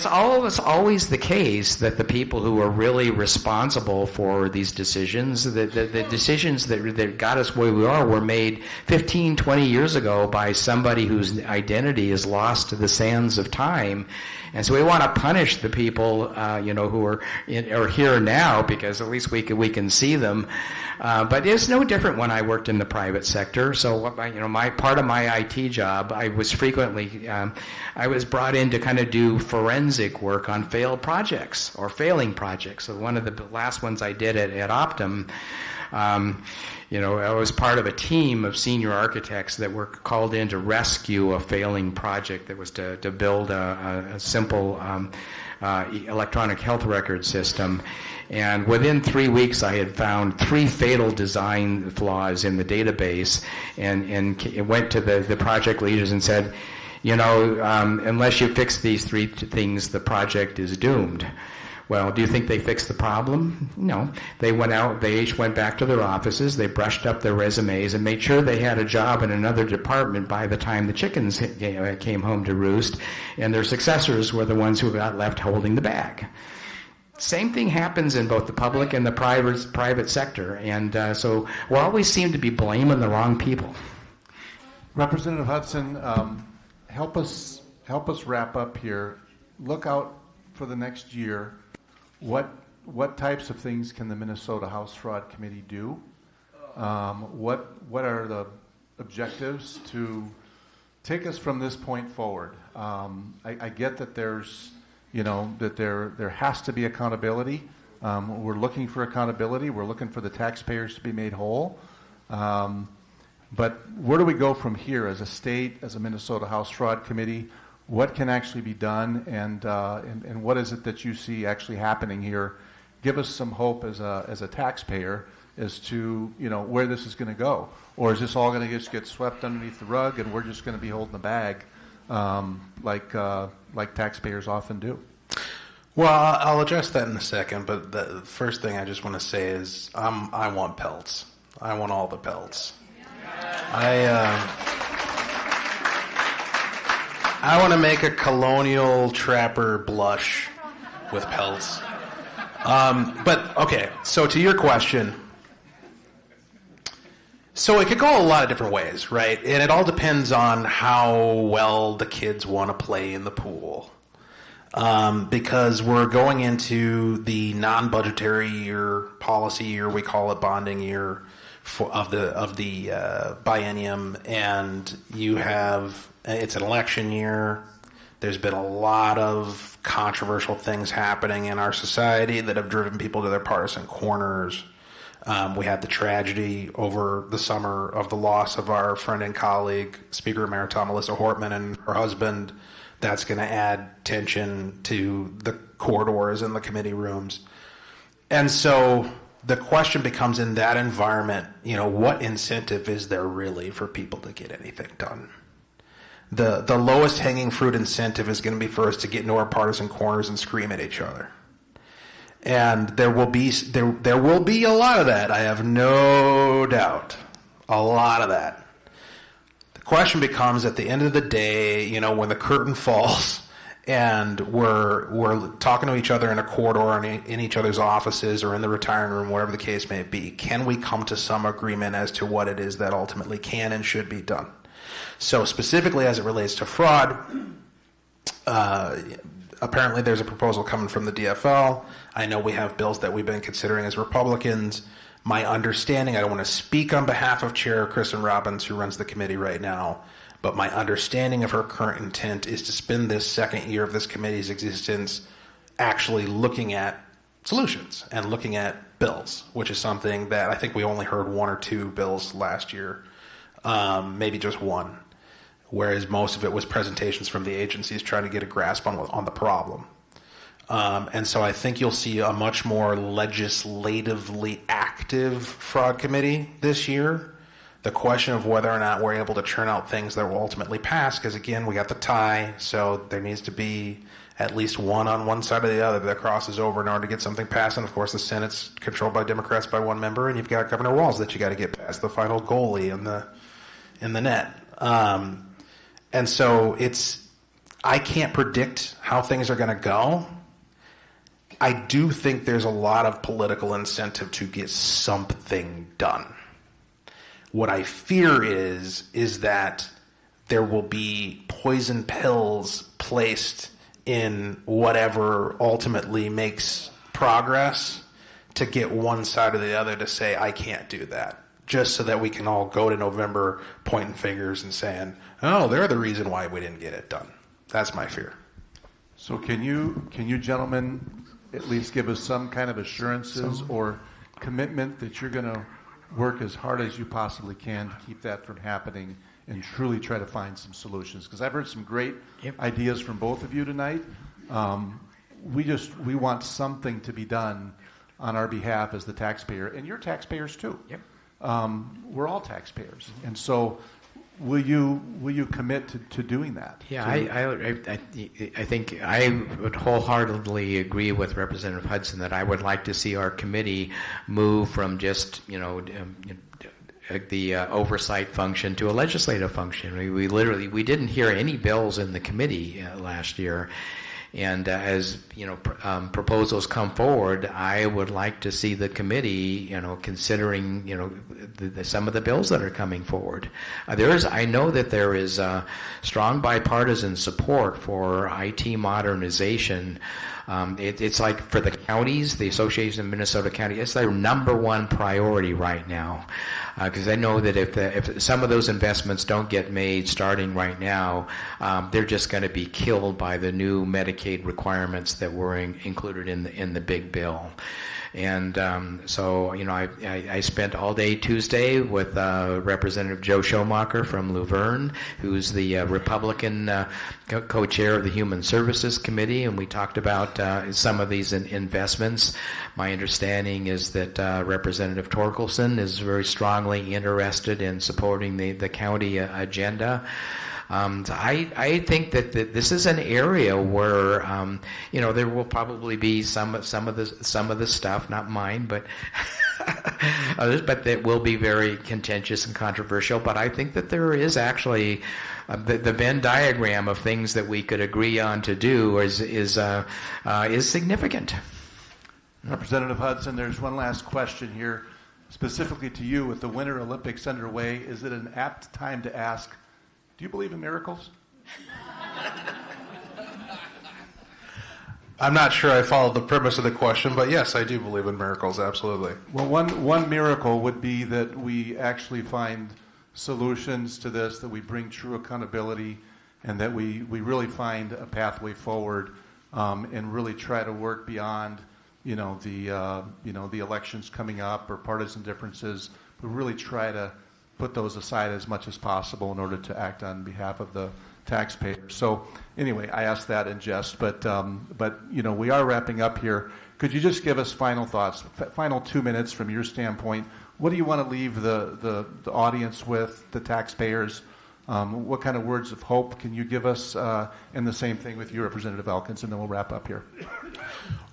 always the case that the people who are really responsible for these decisions, the decisions that got us where we are, were made 15, 20 years ago by somebody whose identity is lost to the sands of time. And so we want to punish the people, who are here now, because at least we can see them. But it's no different when I worked in the private sector. So, my part of my IT job, I was frequently, I was brought in to kind of do forensic work on failed projects or failing projects. So one of the last ones I did at Optum, I was part of a team of senior architects that were called in to rescue a failing project that was to build a simple electronic health record system. And within 3 weeks, I had found 3 fatal design flaws in the database, and it went to the project leaders and said, unless you fix these 3 things, the project is doomed. Well, do you think they fixed the problem? No. They went out, they each went back to their offices, they brushed up their resumes and made sure they had a job in another department by the time the chickens came home to roost, and their successors were the ones who got left holding the bag. Same thing happens in both the public and the private sector, and so we always seem to be blaming the wrong people. Representative Hudson, help us wrap up here. look out for the next year, what types of things can the Minnesota House Fraud Committee do? What are the objectives to take us from this point forward? I get that there's, that there has to be accountability. We're looking for accountability. We're looking for the taxpayers to be made whole. But where do we go from here as a state, as a Minnesota House Fraud Committee? What can actually be done, and what is it that you see actually happening here? Give us some hope as a taxpayer as to where this is going to go, or is this all going to just get swept underneath the rug, and we're just going to be holding the bag, like taxpayers often do? Well, I'll address that in a second, but the first thing I just want to say is I want pelts. I want all the pelts. I want to make a colonial trapper blush with pelts. But, okay, so to your question, so it could go a lot of different ways, right? And it all depends on how well the kids want to play in the pool. Because we're going into the non-budgetary year, policy year, we call it bonding year, of the biennium, and it's an election year. There's been a lot of controversial things happening in our society that have driven people to their partisan corners. We had the tragedy over the summer of the loss of our friend and colleague, Speaker Emerita Melissa Hortman, and her husband. That's going to add tension to the corridors and the committee rooms. And so the question becomes, in that environment, what incentive is there really for people to get anything done? The lowest hanging fruit incentive is going to be for us to get into our partisan corners and scream at each other. And there will be a lot of that. I have no doubt. A lot of that. The question becomes, at the end of the day, when the curtain falls and we're talking to each other in a corridor or in each other's offices or in the retiring room, whatever the case may be, can we come to some agreement as to what it is that ultimately can and should be done? So specifically as it relates to fraud, apparently there's a proposal coming from the DFL. I know we have bills that we've been considering as Republicans. My understanding, I don't want to speak on behalf of Chair Kristen Robbins, who runs the committee right now, but my understanding of her current intent is to spend this second year of this committee's existence actually looking at solutions and looking at bills, which is something that I think we only heard one or two bills last year, maybe just one, whereas most of it was presentations from the agencies trying to get a grasp on the problem. And so I think you'll see a much more legislatively active fraud committee this year. The question of whether or not we're able to churn out things that will ultimately pass, because again, we got the tie, so there needs to be at least one on one side or the other that crosses over in order to get something passed. And of course, the Senate's controlled by Democrats by one member, and you've got Governor Walz that you got to get past, the final goalie in the net. And so I can't predict how things are going to go. I do think there's a lot of political incentive to get something done. What I fear is that there will be poison pills placed in whatever ultimately makes progress to get one side or the other to say, I can't do that, just so that we can all go to November pointing fingers and saying, oh, they're the reason why we didn't get it done. That's my fear. So can you gentlemen at least give us some kind of assurances or commitment that you're going to work as hard as you possibly can to keep that from happening and truly try to find some solutions? Because I've heard some great ideas from both of you tonight. We want something to be done on our behalf as the taxpayer, and you're taxpayers too. Yep. We're all taxpayers, and so will you commit to doing that? Yeah, I think I would wholeheartedly agree with Representative Hudson that I would like to see our committee move from just the oversight function to a legislative function. We didn't hear any bills in the committee last year. And as proposals come forward, I would like to see the committee, considering, some of the bills that are coming forward. I know that there is strong bipartisan support for IT modernization. It's like for the counties, the Association of Minnesota Counties, it's their number one priority right now. Because I know that if some of those investments don't get made starting right now, they're just going to be killed by the new Medicaid requirements that were included in the big bill. And so, I spent all day Tuesday with Representative Joe Schomacher from Luverne, who's the Republican co-chair of the Human Services Committee, and we talked about some of these investments. My understanding is that Representative Torkelson is very strongly interested in supporting the county agenda. I think that this is an area where there will probably be some of the stuff, not mine, but others, but that will be very contentious and controversial. But I think that there is actually the Venn diagram of things that we could agree on to do is significant. Representative Hudson, there's one last question here, specifically to you. With the Winter Olympics underway, is it an apt time to ask, do you believe in miracles? I'm not sure I followed the premise of the question, but yes, I do believe in miracles, absolutely. Well, one miracle would be that we actually find solutions to this, that we bring true accountability, and that we really find a pathway forward, and really try to work beyond the elections coming up or partisan differences, but really try to put those aside as much as possible in order to act on behalf of the taxpayers. So anyway, I asked that in jest, but we are wrapping up here. Could you just give us final thoughts, final 2 minutes from your standpoint? What do you want to leave the audience with, the taxpayers? What kind of words of hope can you give us? And the same thing with you, Representative Elkins, and then we'll wrap up here.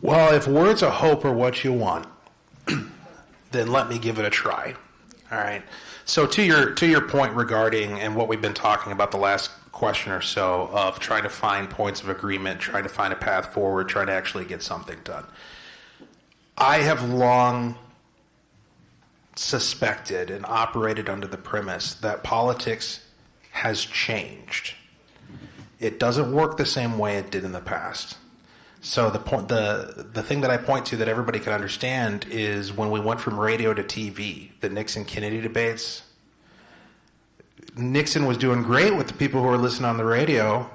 Well, if words of hope are what you want, then let me give it a try. All right. So to your point regarding and what we've been talking about the last question or so of trying to find points of agreement, trying to find a path forward, trying to actually get something done. I have long suspected and operated under the premise that politics has changed. It doesn't work the same way it did in the past. So the thing that I point to that everybody can understand is when we went from radio to TV, the Nixon-Kennedy debates, Nixon was doing great with the people who were listening on the radio,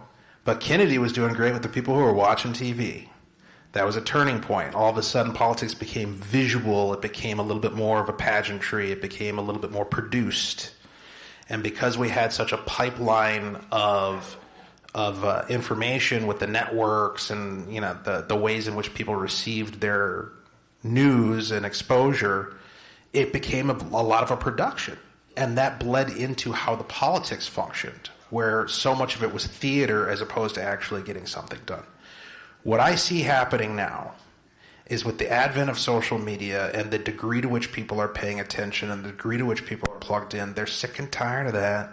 but Kennedy was doing great with the people who were watching TV. That was a turning point. All of a sudden, politics became visual. It became a little bit more of a pageantry. It became a little bit more produced. And because we had such a pipeline of information with the networks and the ways in which people received their news and exposure, it became a lot of a production. And that bled into how the politics functioned, where so much of it was theater as opposed to actually getting something done. What I see happening now is with the advent of social media and the degree to which people are paying attention and the degree to which people are plugged in, they're sick and tired of that.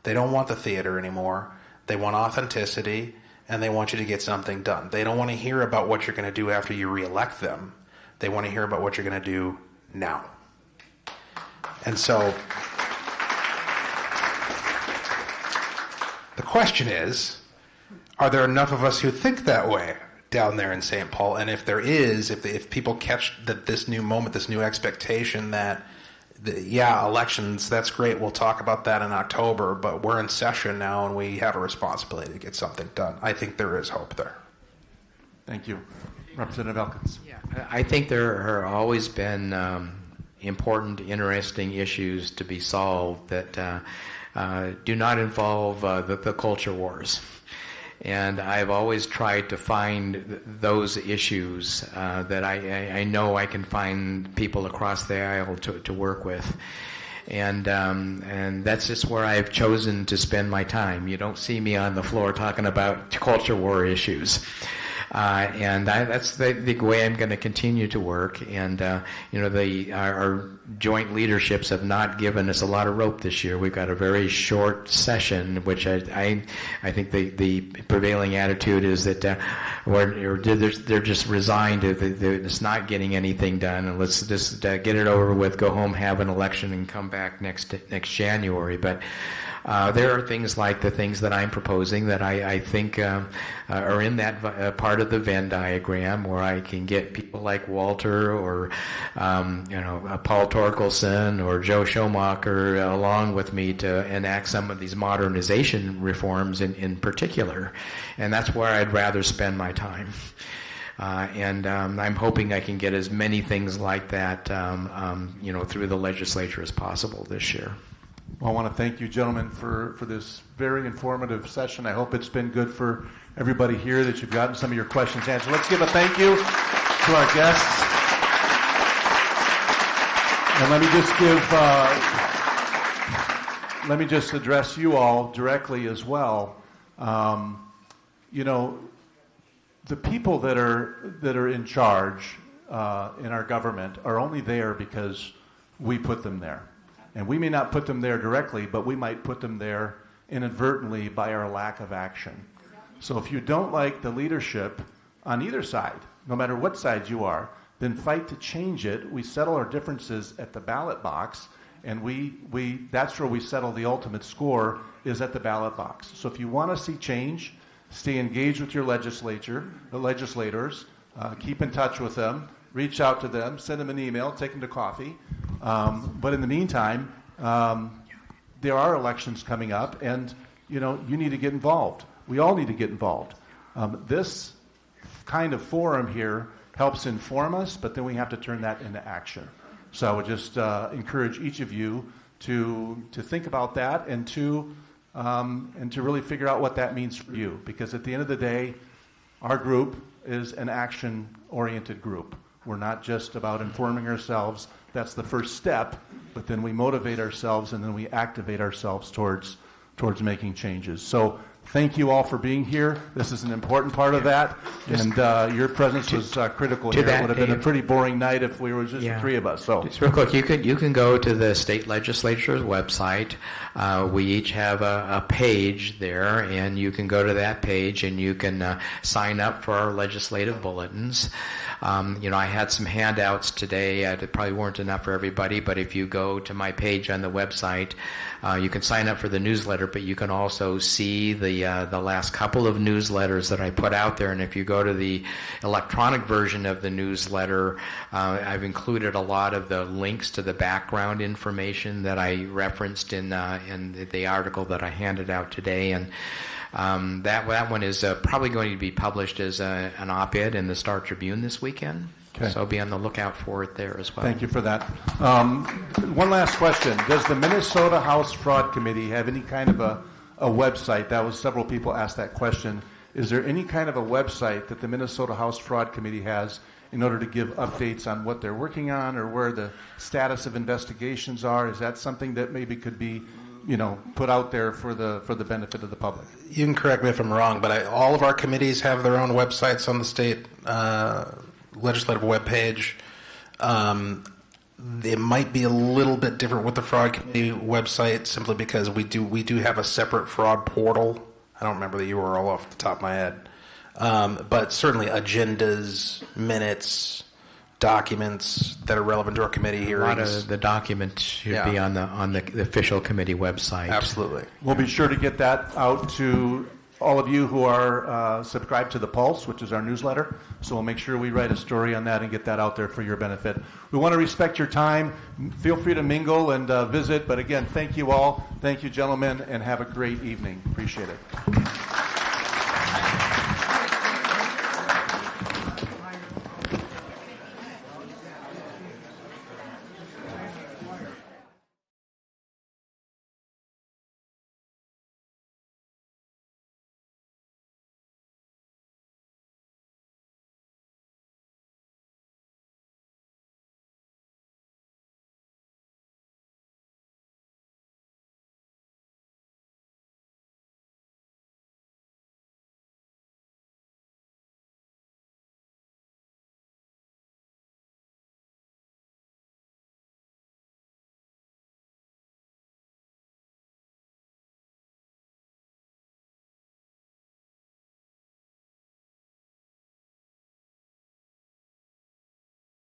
They don't want the theater anymore. They want authenticity, and they want you to get something done. They don't want to hear about what you're going to do after you reelect them. They want to hear about what you're going to do now. And so the question is, are there enough of us who think that way down there in St. Paul? And if there is, if people catch this new moment, this new expectation that, elections, that's great, we'll talk about that in October, but we're in session now and we have a responsibility to get something done. I think there is hope there. Thank you. Representative Elkins. Yeah, I think there have always been important, interesting issues to be solved that do not involve the culture wars. And I've always tried to find those issues that I know I can find people across the aisle to work with. And that's just where I've chosen to spend my time. You don't see me on the floor talking about culture war issues. And that's the way I'm going to continue to work. And our joint leaderships have not given us a lot of rope this year. We've got a very short session, which I think the prevailing attitude is that they're just resigned to it's not getting anything done, and let's just get it over with, go home, have an election, and come back next January. But there are things like the things that I'm proposing that I think are in that part of the Venn diagram, where I can get people like Walter or Paul Torkelson or Joe Schumacher along with me to enact some of these modernization reforms in particular, and that's where I'd rather spend my time. And I'm hoping I can get as many things like that through the legislature as possible this year. Well, I want to thank you, gentlemen, for this very informative session. I hope it's been good for everybody here, that you've gotten some of your questions answered. Let's give a thank you to our guests. And let me just address you all directly as well. The people that are in charge in our government are only there because we put them there. And we may not put them there directly, but we might put them there inadvertently by our lack of action. So if you don't like the leadership on either side, no matter what side you are, then fight to change it. We settle our differences at the ballot box, and that's where we settle the ultimate score, is at the ballot box. So if you want to see change, stay engaged with your legislators, keep in touch with them, reach out to them, send them an email, take them to coffee. But in the meantime, there are elections coming up, and you need to get involved. We all need to get involved. This kind of forum here helps inform us, but then we have to turn that into action. So I would just encourage each of you to think about that and to really figure out what that means for you. Because at the end of the day, our group is an action-oriented group. We're not just about informing ourselves. That's the first step, but then we motivate ourselves and then we activate ourselves towards making changes. So thank you all for being here. This is an important part of that, and your presence was critical here. It would have been a pretty boring night if we were just the three of us. So just real quick, you can go to the state legislature's website. We each have a page there, and you can go to that page and you can sign up for our legislative bulletins. I had some handouts today. They probably weren't enough for everybody, but if you go to my page on the website, you can sign up for the newsletter, but you can also see the last couple of newsletters that I put out there. And if you go to the electronic version of the newsletter, I've included a lot of the links to the background information that I referenced in the article that I handed out today. And that one is probably going to be published as an op-ed in the Star Tribune this weekend. Okay. So be on the lookout for it there as well. Thank you for that. One last question. Does the Minnesota House Fraud Committee have any kind of a website? Several people asked that question. Is there any kind of a website that the Minnesota House Fraud Committee has in order to give updates on what they're working on or where the status of investigations are? Is that something that maybe could be put out there for the benefit of the public? You can correct me if I'm wrong, but all of our committees have their own websites on the state legislative webpage. It might be a little bit different with the fraud committee website, simply because we do have a separate fraud portal. I don't remember the URL off the top of my head, but certainly agendas, minutes, documents that are relevant to our committee hearings. A lot of the documents should be on the official committee website. Absolutely. We'll be sure to get that out to all of you who are subscribed to The Pulse, which is our newsletter. So we'll make sure we write a story on that and get that out there for your benefit. We want to respect your time. Feel free to mingle and visit. But again, thank you all. Thank you, gentlemen, and have a great evening. Appreciate it.